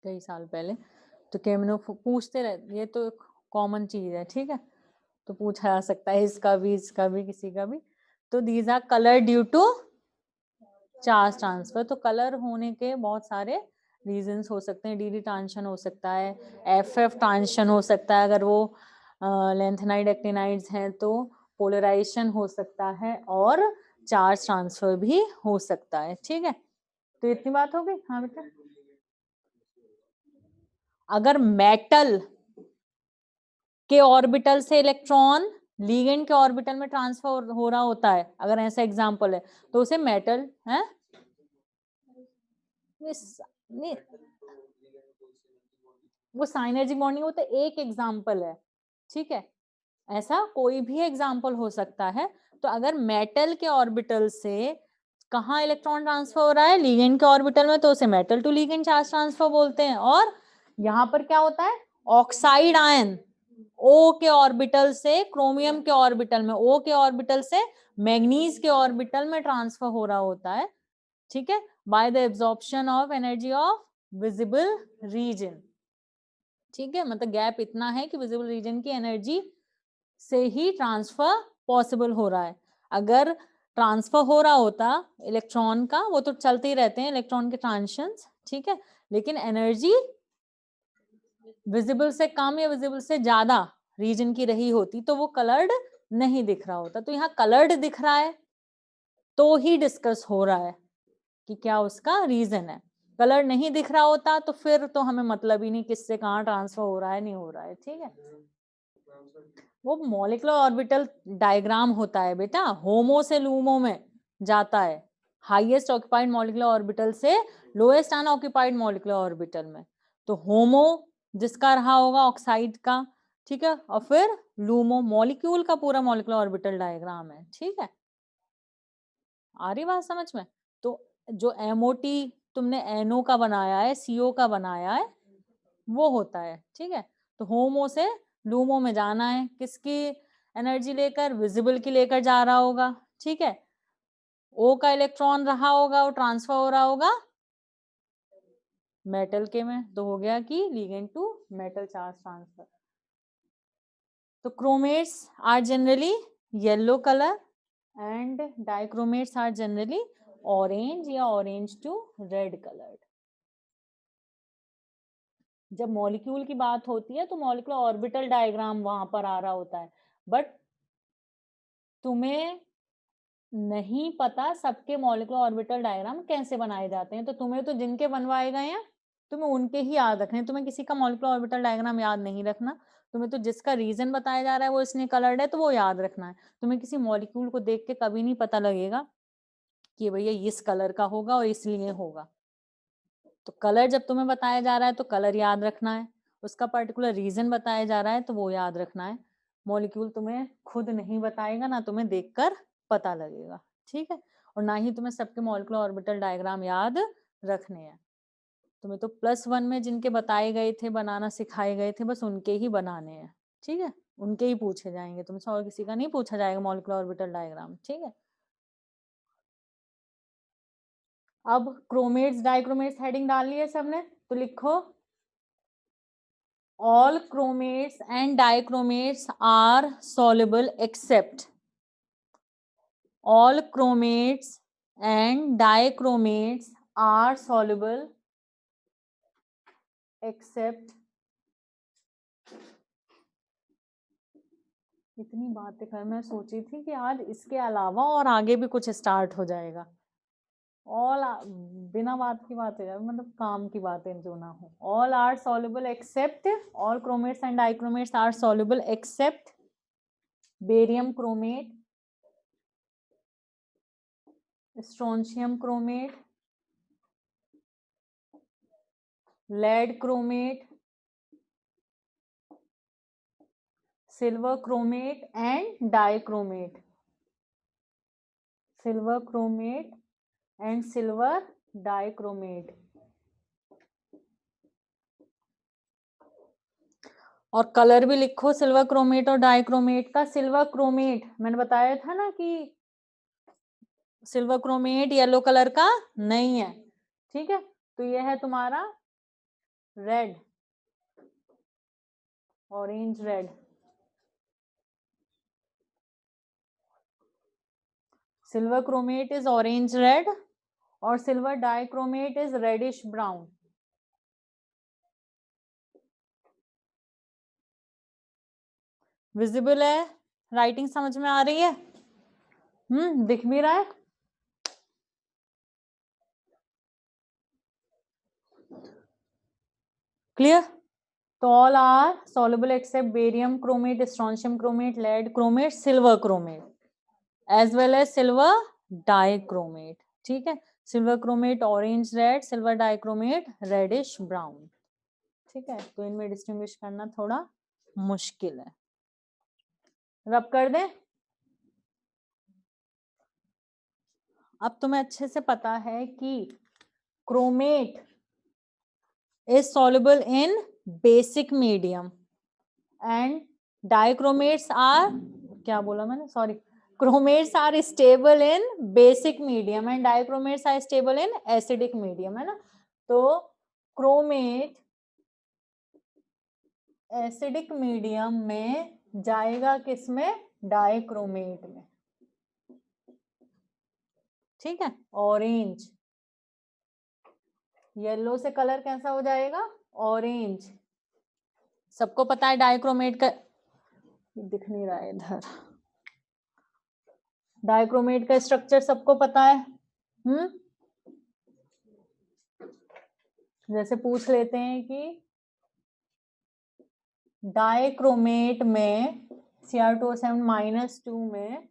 कई साल पहले, तो केमिनोफोर पूछते रहते, ये तो कॉमन चीज है। ठीक है, तो पूछा जा सकता है इसका भी, इसका भी, किसी का भी। तो these are colour due to charge transfer. तो कलर होने के बहुत सारे रीजंस हो सकते हैं, डी ट्रांजिशन हो सकता है, FF ट्रांजिशन हो सकता है, अगर वो लेंथेनाइड एक्टिनाइड्स हैं तो पोलराइजेशन हो सकता है, और चार्ज ट्रांसफर भी हो सकता है। ठीक है, तो इतनी बात हो गई। हाँ बेटा, अगर मेटल के ऑर्बिटल से इलेक्ट्रॉन लीगेंड के ऑर्बिटल में ट्रांसफर हो रहा होता है, अगर ऐसा एग्जांपल है तो उसे मेटल है, वो साइनर्जिक बॉन्डिंग, वो तो एक एग्जांपल है। ठीक है, ऐसा कोई भी एग्जांपल हो सकता है। तो अगर मेटल के ऑर्बिटल से कहाँ इलेक्ट्रॉन ट्रांसफर हो रहा है, लीगेंड के ऑर्बिटल में, तो उसे metal to ligand charge transfer बोलते हैं। और यहाँ पर क्या होता है, ऑक्साइड आयन O के ऑर्बिटल से क्रोमियम के ऑर्बिटल में, O के ऑर्बिटल से मैग्नीज के ऑर्बिटल में ट्रांसफर हो रहा होता है। ठीक है, by the absorption of energy of visible region. ठीक है, मतलब गैप इतना है कि विजिबल रीजन की एनर्जी से ही ट्रांसफर पॉसिबल हो रहा है। अगर ट्रांसफर हो रहा होता इलेक्ट्रॉन का, वो तो चलते ही रहते हैं इलेक्ट्रॉन के ट्रांजिशंस। ठीक है, लेकिन एनर्जी विजिबल से कम या विजिबल से ज्यादा रीजन की रही होती तो वो कलर्ड नहीं दिख रहा होता। तो यहाँ कलर्ड दिख रहा है तो ही डिस्कस हो रहा है कि क्या उसका रीजन है। कलर नहीं दिख रहा होता तो फिर तो हमें मतलब ही नहीं किससे कहाँ ट्रांसफर हो रहा है, नहीं हो रहा है। ठीक है, वो मॉलिक्यूलर ऑर्बिटल डायग्राम होता है बेटा, होमो से लूमो में जाता है, हाईएस्ट ऑक्यूपाइड मॉलिक्यूलर ऑर्बिटल से लोएस्ट अनऑक्यूपाइड मॉलिक्यूलर ऑर्बिटल में। तो होमो जिसका रहा होगा ऑक्साइड का, ठीक है, और फिर लूमो मॉलिक्यूल का पूरा मॉलिक्यूलर ऑर्बिटल डायग्राम है, ठीक है, आ रही बात समझ में। तो जो MOT तुमने NO का बनाया है, CO का बनाया है, वो होता है, ठीक है। तो होमो से लूमो में जाना है, किसकी एनर्जी लेकर, विजिबल की लेकर जा रहा होगा, ठीक है। O का इलेक्ट्रॉन रहा होगा, वो ट्रांसफर हो रहा होगा मेटल के में, तो हो गया कि ligand to metal charge transfer. तो chromates are generally yellow colour and dichromates are generally orange या ऑरेंज टू रेड कलर्ड। जब मॉलिक्यूल की बात होती है तो मॉलिक्यूलर ऑर्बिटल डायग्राम वहां पर आ रहा होता है, बट तुम्हें नहीं पता सबके मॉलिक्यूलर ऑर्बिटल डायग्राम कैसे बनाए जाते हैं, तो तुम्हें तो जिनके बनवाए गए हैं तुम्हें उनके ही याद रखने, तुम्हें किसी का मॉलिक्यूलर ऑर्बिटल डायग्राम याद नहीं रखना। तुम्हें तो जिसका रीजन बताया जा रहा है वो इसने कलर्ड है तो वो याद रखना है। तुम्हें किसी मॉलिक्यूल को देख के कभी नहीं पता लगेगा कि भैया इस कलर का होगा और इसलिए होगा। तो कलर जब तुम्हें बताया जा रहा है तो कलर याद रखना है, उसका पर्टिकुलर रीजन बताया जा रहा है तो वो याद रखना है। मॉलिक्यूल तुम्हें खुद नहीं बताएगा, ना तुम्हें देखकर पता लगेगा, ठीक है। और ना ही तुम्हें सबके मॉलिक्यूलर ऑर्बिटल डायग्राम याद रखने हैं। तुम्हें तो +1 में जिनके बताए गए थे, बनाना सिखाए गए थे, बस उनके ही बनाने हैं, ठीक है, उनके ही पूछे जाएंगे, तुमसे और किसी का नहीं पूछा जाएगा मॉलिक्यूलर ऑर्बिटल डायग्राम, ठीक है। अब क्रोमेट्स डाइक्रोमेट्स हेडिंग डाल ली है सबने, तो लिखो all chromates and dichromates are soluble except all chromates and dichromates are soluble except इतनी बातें कर, मैं सोची थी कि आज इसके अलावा और आगे भी कुछ स्टार्ट हो जाएगा। ऑल बिना बात की बात है, मतलब काम की बातें जो ना हो। All are soluble except, all chromates and dichromates are soluble except barium chromate, strontium chromate, lead chromate, silver chromate and dichromate, silver chromate and silver dichromate। और कलर भी लिखो सिल्वर क्रोमेट और डाइक्रोमेट का। सिल्वर क्रोमेट मैंने बताया था ना कि सिल्वर क्रोमेट येलो कलर का नहीं है, ठीक है, तो यह है तुम्हारा red, orange red. Silver chromate is orange red और silver dichromate is reddish brown. Visible है, राइटिंग समझ में आ रही है, दिख भी रहा है। क्लियर। तो all are soluble except barium chromate, strontium chromate, lead chromate, silver chromate as well as silver dichromate, ठीक है। Silver chromate orange red, silver dichromate reddish brown, ठीक है। तो इनमें डिस्टिंग्विश करना थोड़ा मुश्किल है। रब कर दें। अब तुम्हें अच्छे से पता है कि chromate is soluble in basic medium and dichromates are, क्या बोला मैंने, sorry, chromates are stable in basic medium and dichromates are stable in acidic medium, है ना। तो क्रोमेट एसिडिक मीडियम में जाएगा, किसमें, डाइक्रोमेट में, ठीक है। ऑरेंज, येलो से कलर कैसा हो जाएगा, ऑरेंज। सबको पता है डाइक्रोमेट का, दिख नहीं रहा है इधर, डाइक्रोमेट का स्ट्रक्चर सबको पता है। जैसे पूछ लेते हैं कि डाइक्रोमेट में Cr2SN-2 में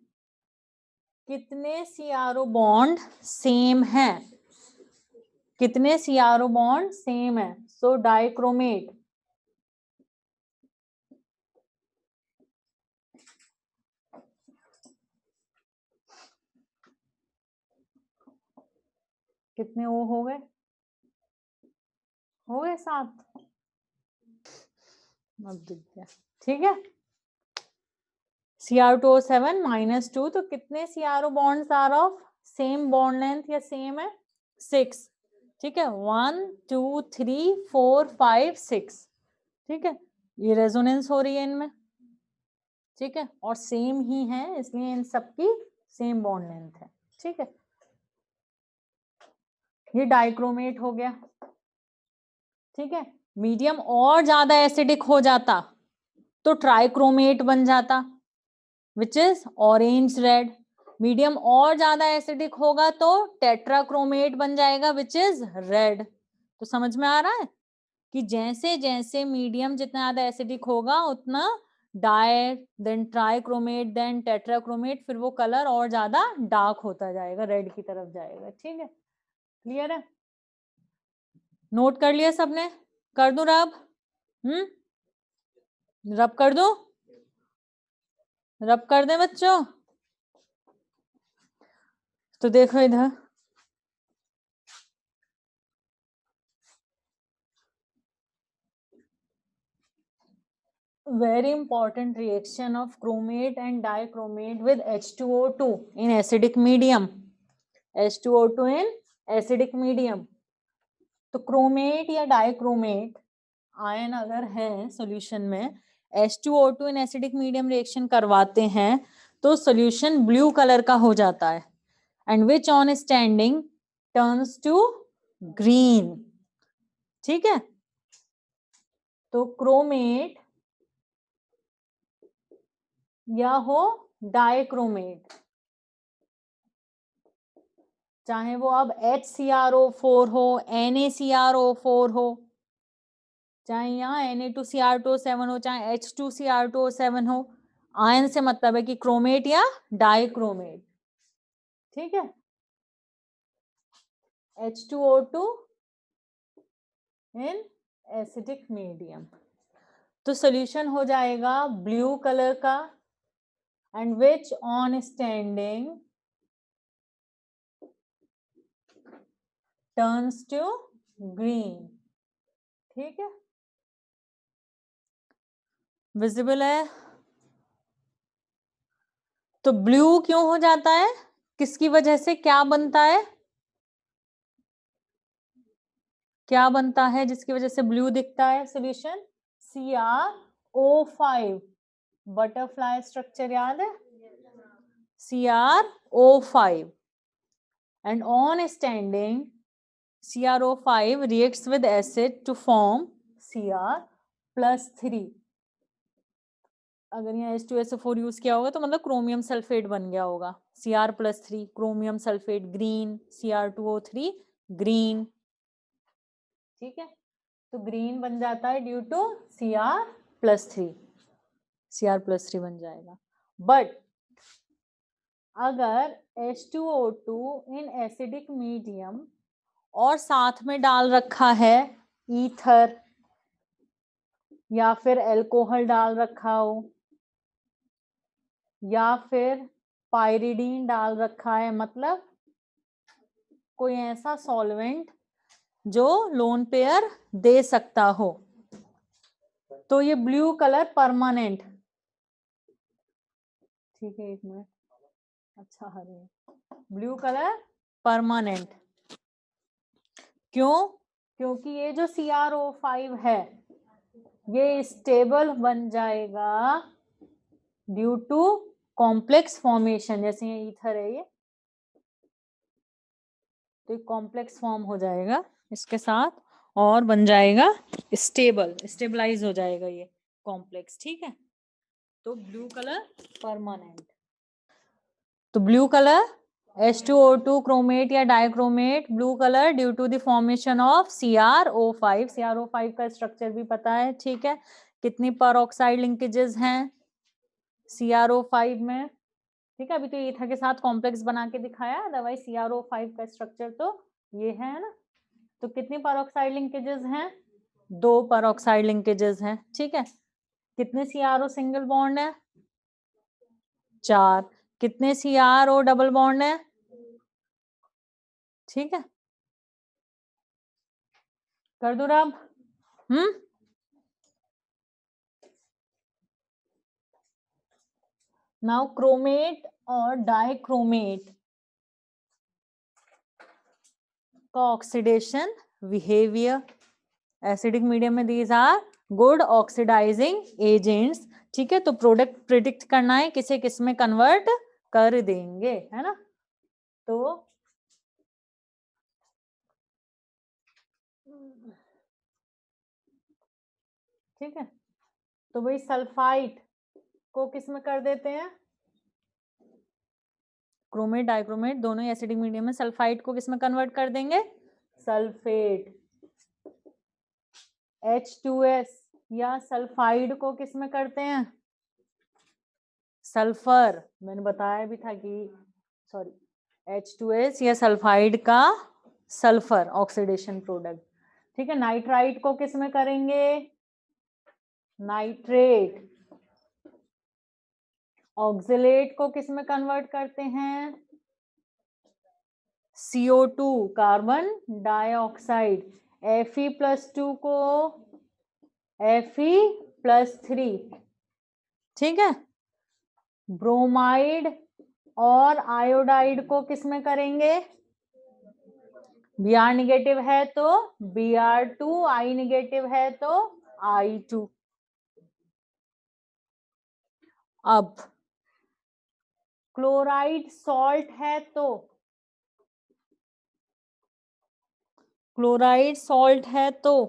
कितने CRO बॉन्ड सेम है, कितने CRO बॉन्ड सेम है। सो डाइक्रोमेट कितने O हो गए? 7। अब दिख गया, ठीक है। Cr2O7 -2, तो कितने CRO bonds are of same bond length या सेम है? 6, ठीक है। 1 2 3 4 5 6, ठीक है। ये रेजोनेंस हो रही है इनमें, ठीक है, और सेम ही है, इसलिए इन सबकी सेम बॉन्ड लेंथ है, ठीक है। ये डाइक्रोमेट हो गया, ठीक है। मीडियम और ज्यादा एसिडिक हो जाता तो ट्राइक्रोमेट बन जाता, which is orange red. Medium और ज्यादा एसिडिक होगा तो टेट्राक्रोमेट बन जाएगा, विच इज रेड। तो समझ में आ रहा है कि जैसे जैसे मीडियम जितना ज्यादा एसिडिक होगा उतना डाई, देन ट्राइक्रोमेट, देन टेट्राक्रोमेट, फिर वो कलर और ज्यादा डार्क होता जाएगा, रेड की तरफ जाएगा, ठीक है। क्लियर है? नोट कर लिया सबने? कर दूं रब? रब कर दूं? रब कर दे बच्चों? तो देखो इधर, very important reaction of chromate and dichromate with H2O2 in acidic medium. H2O2 in acidic medium. तो क्रोमेट या डाइक्रोमेट आयन अगर है सॉल्यूशन में, H2O2 in acidic medium reaction करवाते हैं तो सॉल्यूशन ब्लू कलर का हो जाता है, and which on standing turns to green, ठीक है। तो क्रोमेट या हो डाइक्रोमेट, चाहे वो अब HCrO4 हो, NaCrO4 हो, चाहे यहाँ Na2Cr2O7 हो, चाहे H2Cr2O7 हो, आयन से मतलब है कि क्रोमेट या डाइक्रोमेट, ठीक है। H2O2 इन एसिडिक मीडियम, तो सॉल्यूशन हो जाएगा ब्लू कलर का, and which on standing turns to green, ठीक है। विजिबल है? तो ब्लू क्यों हो जाता है, किसकी वजह से, क्या बनता है, क्या बनता है जिसकी वजह से ब्लू दिखता है सॉल्यूशन? CrO5, बटरफ्लाई स्ट्रक्चर याद है? CrO5, and on standing CrO5 reacts with acid to form Cr+3। अगर यहाँ H2SO4 यूज किया होगा तो मतलब क्रोमियम सल्फेट बन गया होगा, Cr+3 chromium sulphate green, Cr2O3 green, ठीक है। तो ग्रीन बन जाता है ड्यू टू Cr+3, Cr+3 बन जाएगा। बट अगर H2O2 इन एसिडिक मीडियम और साथ में डाल रखा है ईथर या फिर एल्कोहल डाल रखा हो या फिर पायरिडीन डाल रखा है, मतलब कोई ऐसा सॉल्वेंट जो लोन पेयर दे सकता हो, तो ये ब्लू कलर परमानेंट, ठीक है, एक मिनट, अच्छा हरे, ब्लू कलर परमानेंट, क्यों? क्योंकि ये जो CrO5 है ये स्टेबल बन जाएगा ड्यू टू कॉम्प्लेक्स फॉर्मेशन, जैसे ये ईथर है ये, तो कॉम्प्लेक्स फॉर्म हो जाएगा इसके साथ और बन जाएगा स्टेबल, स्टेबलाइज हो जाएगा ये कॉम्प्लेक्स, ठीक है। तो ब्लू कलर परमानेंट, तो ब्लू कलर H2O2 क्रोमेट या dichromate, blue colour due to the formation of CrO5। CrO5 का स्ट्रक्चर भी पता है, ठीक है। कितनी परऑक्साइड लिंकेजेस हैं CrO5 में, ठीक है। अभी तो ईथर के साथ कॉम्प्लेक्स बना के दिखाया, अदरवाइज CrO5 का स्ट्रक्चर तो ये है ना। तो कितनी परऑक्साइड लिंकेजेस हैं? 2 परऑक्साइड लिंकेजेस हैं, ठीक है। कितने CrO सिंगल बॉन्ड है? 4। कितने CrO डबल बॉन्ड है? ठीक है, कर दो रब। नाउ क्रोमेट और डाइक्रोमेट का ऑक्सीडेशन बिहेवियर। एसिडिक मीडियम में these are good oxidising agents. ठीक है, तो प्रोडक्ट प्रिडिक्ट करना है किसे किस में कन्वर्ट कर देंगे, है ना। तो ठीक है, तो भाई सल्फाइड को किस में कर देते हैं, क्रोमेट डाइक्रोमेट दोनों ही एसिडिक मीडियम में, सल्फाइड को किस में कन्वर्ट कर देंगे, सल्फेट। H2S या सल्फाइड को किस में करते हैं, सल्फर। मैंने बताया भी था कि सॉरी H2S या सल्फाइड का सल्फर ऑक्सीडेशन प्रोडक्ट। ठीक है, नाइट्राइट को किस में करेंगे, नाइट्रेट। ऑक्सलेट को किस में कन्वर्ट करते हैं, CO2 कार्बन डाइऑक्साइड। Fe+2 को Fe+3। ठीक है, ब्रोमाइड और आयोडाइड को किस में करेंगे, Br निगेटिव है तो Br2, I निगेटिव है तो I2। अब क्लोराइड सॉल्ट है तो क्लोराइड सॉल्ट है तो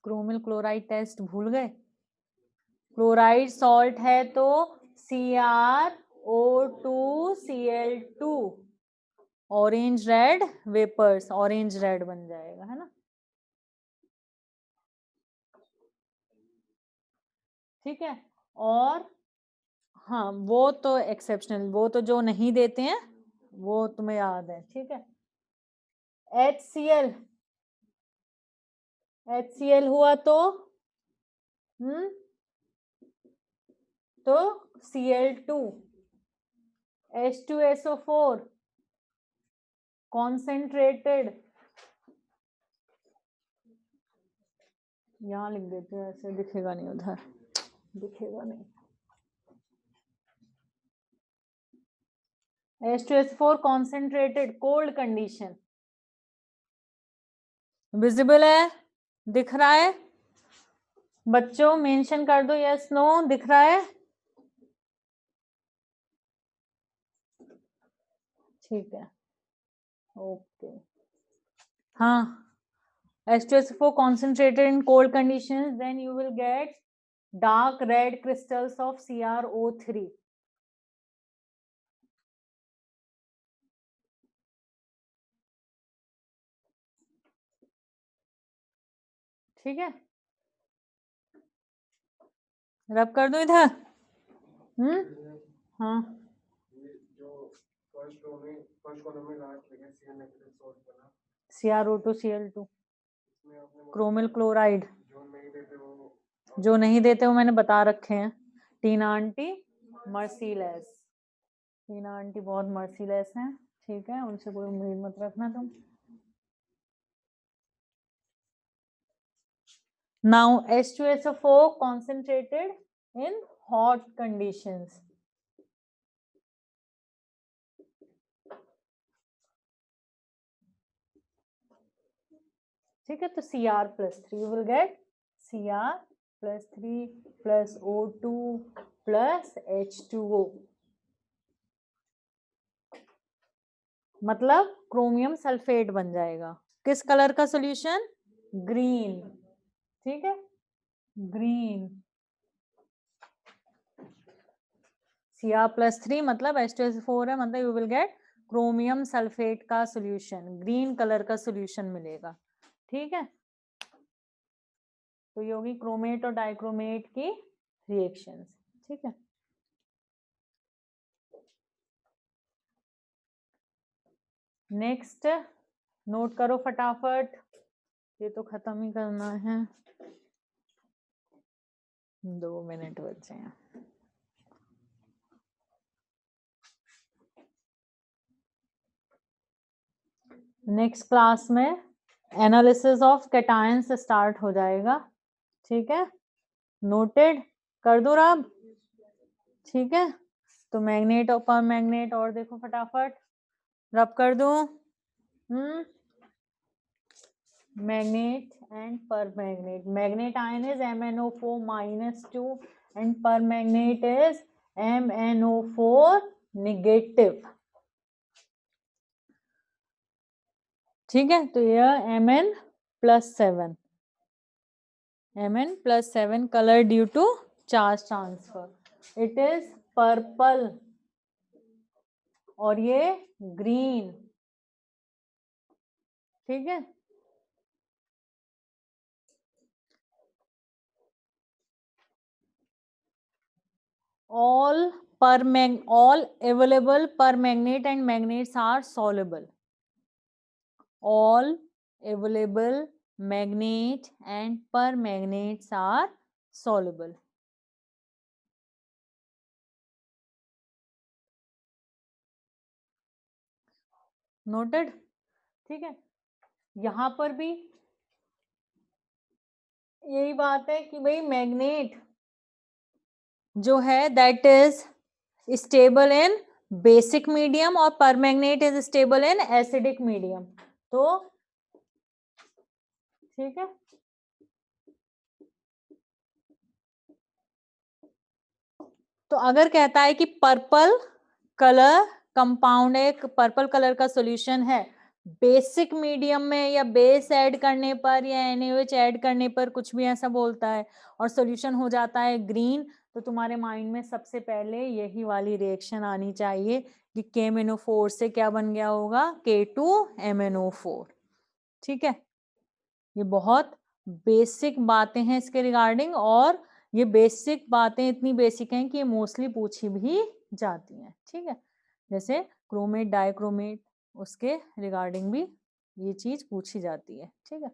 क्रोमिल क्लोराइड टेस्ट भूल गए, क्लोराइड सॉल्ट है तो CrO2Cl2 orange red vapours, orange red बन जाएगा, है ना। ठीक है, और हाँ वो तो एक्सेप्शनल, वो तो जो नहीं देते हैं वो तुम्हें याद है। ठीक है, HCl हुआ तो तो Cl2। H2SO4 कॉन्सेंट्रेटेड, यहाँ लिख देते हैं, ऐसे दिखेगा नहीं, उधर दिखेगा नहीं। H2SO4 concentrated cold condition, visible है, दिख रहा है बच्चों, मेंशन कर दो यस नो, दिख रहा है। ठीक है, ओके। हाँ, H2SO4 concentrated in cold conditions, then you will get dark red crystals of CrO3। ठीक है, रब कर दो इधर। हाँ, CrO2Cl2 क्रोमिल क्लोराइड जो नहीं देते वो मैंने बता रखे हैं। टीना आंटी मर्सीलेस, टीना आंटी बहुत मर्सीलेस हैं। ठीक है, उनसे कोई उम्मीद मत रखना तुम। Now H2SO4 concentrated in hot conditions। ठीक है, तो Cr+3 you will get Cr+3 plus O2 plus H2O, मतलब क्रोमियम सल्फेट बन जाएगा। किस कलर का सॉल्यूशन, ग्रीन। ठीक है, ग्रीन। Cr+3 मतलब H2SO4 है, मतलब you will get chromium sulphate का सॉल्यूशन, ग्रीन कलर का सॉल्यूशन मिलेगा। ठीक है, तो ये होगी क्रोमेट और डाइक्रोमेट की रिएक्शंस। ठीक है, नेक्स्ट नोट करो फटाफट, ये तो खत्म ही करना है, 2 मिनट बचे हैं। नेक्स्ट क्लास में एनालिसिस ऑफ कैटायंस स्टार्ट हो जाएगा, ठीक है, नोटेड कर दो रब, ठीक है। तो मैग्नेट और पर मैग्नेट और देखो फटाफट रब कर दो, magnet and permanganate. Magnet ion is MnO4 -2 and permanganate is MnO4 negative. ठीक है, तो यह Mn+7, Mn+7 color due to charge transfer. It is purple और ये green, ठीक है। all available permanganate and magnates are soluble. All available magnate and permanganates are soluble. Noted, ठीक है। यहां पर भी यही बात है कि भाई मैग्नेट जो है that is stable in basic medium और permanganate is stable in acidic medium. तो ठीक है, तो अगर कहता है कि पर्पल कलर कंपाउंड, एक पर्पल कलर का सॉल्यूशन है बेसिक मीडियम में या बेस ऐड करने पर या NaOH ऐड करने पर, कुछ भी ऐसा बोलता है और सॉल्यूशन हो जाता है ग्रीन, तो तुम्हारे माइंड में सबसे पहले यही वाली रिएक्शन आनी चाहिए कि KMnO4 से क्या बन गया होगा, K2MnO4। ठीक है, ये बहुत बेसिक बातें हैं इसके रिगार्डिंग, और ये बेसिक बातें इतनी बेसिक हैं कि ये मोस्टली पूछी भी जाती हैं। ठीक है, जैसे क्रोमेट डाइक्रोमेट, उसके रिगार्डिंग भी ये चीज पूछी जाती है। ठीक है,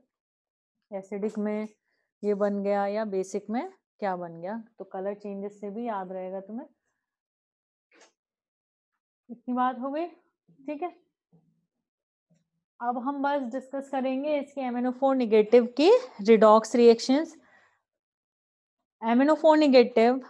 एसिडिक में ये बन गया या बेसिक में क्या बन गया, तो कलर चेंजेस से भी याद रहेगा तुम्हें। इतनी बात हो गई, ठीक है। अब हम बस डिस्कस करेंगे इसकी MnO4 नेगेटिव की रिडॉक्स रिएक्शंस। MnO4 नेगेटिव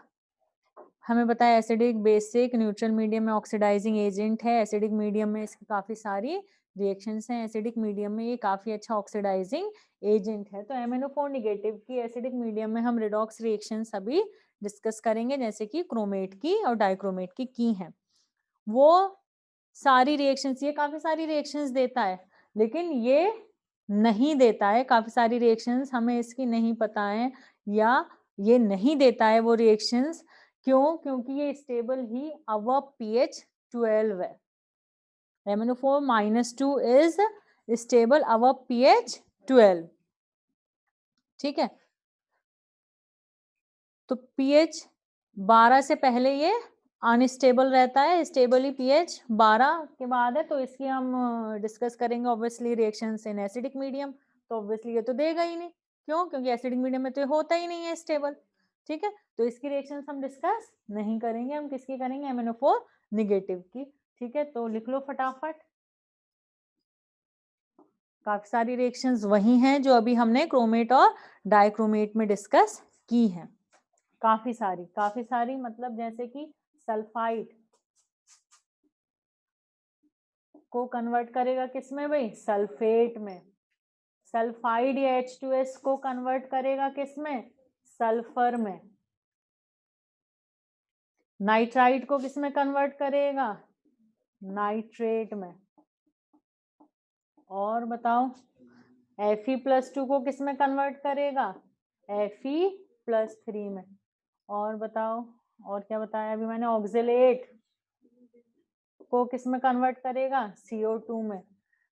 हमें पता है एसिडिक, बेसिक, न्यूट्रल मीडियम में ऑक्सीडाइजिंग एजेंट है। एसिडिक मीडियम में इसकी काफी सारी रिएक्शंस हैं, एसिडिक मीडियम में ये काफी अच्छा ऑक्सीडाइजिंग एजेंट है। तो MnO4 नेगेटिव की एसिडिक मीडियम में हम रिडॉक्स रिएक्शंस अभी डिस्कस करेंगे, जैसे कि क्रोमेट की और डाइक्रोमेट की हैं। वो सारी रिएक्शंस, ये काफी सारी रिएक्शंस देता है, लेकिन ये नहीं देता है काफी सारी रिएक्शंस, हमें इसकी नहीं पता है, या ये नहीं देता है वो रिएक्शंस। क्यों? क्योंकि ये स्टेबल ही अबव pH 12 है। MnO4 -2 is stable above pH 12। ठीक है, तो pH 12 से पहले ये अनस्टेबल रहता है, स्टेबल ही pH 12 के बाद है। तो इसकी हम डिस्कस करेंगे obviously reactions in acidic medium, तो ऑब्वियसली ये तो देगा ही नहीं। क्यों? क्योंकि एसिडिक मीडियम में तो ये होता ही नहीं है स्टेबल। ठीक है, तो इसकी रिएक्शंस हम डिस्कस नहीं करेंगे, हम किसकी करेंगे, MnO4 नेगेटिव की। ठीक है, तो लिख लो फटाफट। काफी सारी रिएक्शंस वही हैं जो अभी हमने क्रोमेट और डाइक्रोमेट में डिस्कस की हैं। काफी सारी मतलब जैसे कि सल्फाइड को कन्वर्ट करेगा किसमें भाई, सल्फेट में। सल्फाइड या H2S को कन्वर्ट करेगा किसमें, सल्फर में। नाइट्राइड को किसमें कन्वर्ट करेगा, नाइट्रेट में। और बताओ, Fe+2 को किसमें कन्वर्ट करेगा, Fe+3 में। और बताओ, और क्या बताया अभी मैंने, ऑक्जेलेट को किसमें कन्वर्ट करेगा, CO2 में।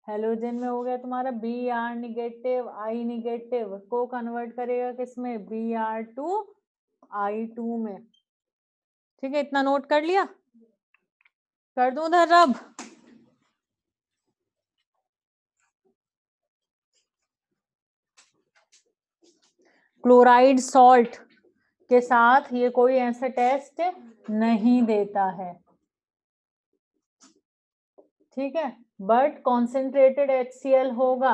हेलोजन में हो गया तुम्हारा Br नेगेटिव, I नेगेटिव को कन्वर्ट करेगा किसमें, Br2I2 में। ठीक है, इतना नोट कर लिया, कर दूं उधर रब। क्लोराइड सॉल्ट के साथ ये कोई ऐसा टेस्ट नहीं देता है। ठीक है, बट कॉन्सेंट्रेटेड HCl होगा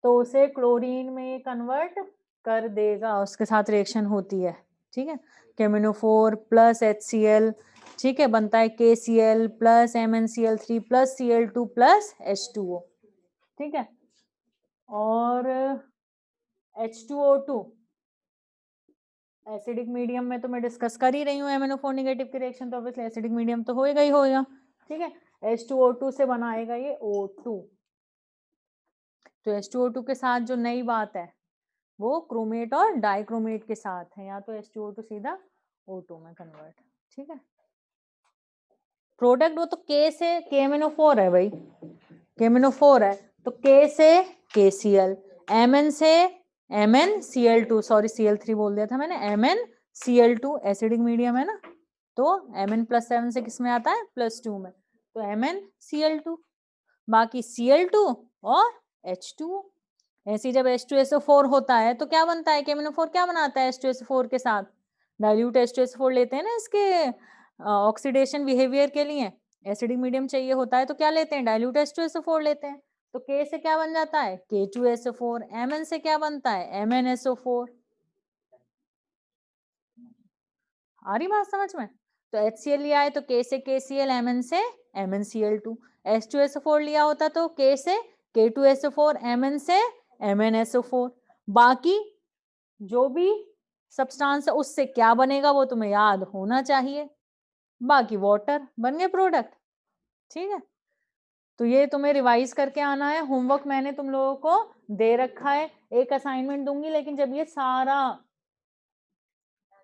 तो उसे क्लोरीन में कन्वर्ट कर देगा, उसके साथ रिएक्शन होती है, ठीक है। KMnO4 प्लस HCl, ठीक है, बनता है KCl plus MnCl3 plus Cl2 plus H2O, ठीक है। और H2O2 एसिडिक मीडियम में तो मैं डिस्कस कर ही रही हूँ MnO4 नेगेटिव की रिएक्शन, तो ऑब्वियसली एसिडिक मीडियम तो होएगा ही होएगा, ठीक है। H2O2 से बनाएगा ये O2, तो H2O2 के साथ जो नई बात है वो क्रोमेट और डाइक्रोमेट के साथ है, या तो H2O2 सीधा O2 में कन्वर्ट, ठीक है। प्रोडक्ट वो तो K से KMnO4 है भाई, KMnO4 है तो K से KCl, Mn से MnCl2, सॉरी Cl3 बोल दिया था मैंने, MnCl2 एसिडिक मीडियम है ना, तो Mn+7 से किस में आता है +2 में, तो MnCl2, बाकी Cl2 और H2O। ऐसे जब H2SO4 होता है तो क्या बनता है, KMnO4 क्या बनाता है H2SO4 के साथ, डाइल्यूट H2SO4 लेते हैं ना इसके ऑक्सीडेशन बिहेवियर के लिए, एसिडिक मीडियम चाहिए होता है तो क्या लेते हैं, डाइल्यूट H2SO4 लेते हैं, तो K से क्या बन जाता है K2SO4, Mn से क्या बनता है MnSO4। आ रही बात समझ में, तो HCl लिया है तो K से KCl, Mn से MnCl2, H2SO4 लिया होता तो K से K2SO4, Mn से MnSO4, बाकी जो भी सब्सटेंस है उससे क्या बनेगा वो तुम्हें याद होना चाहिए, बाकी वाटर बन गए प्रोडक्ट, ठीक है। तो ये तुम्हें रिवाइज करके आना है, होमवर्क मैंने तुम लोगों को दे रखा है, एक असाइनमेंट दूंगी, लेकिन जब ये सारा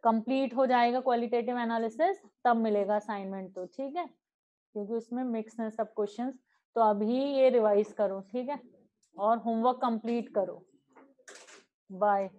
कंप्लीट हो जाएगा क्वालिटेटिव एनालिसिस तब मिलेगा असाइनमेंट, तो ठीक है, क्योंकि उसमें मिक्स है सब क्वेश्चंस, तो अभी ये रिवाइज करो, ठीक है, और होमवर्क कंप्लीट करो। बाय।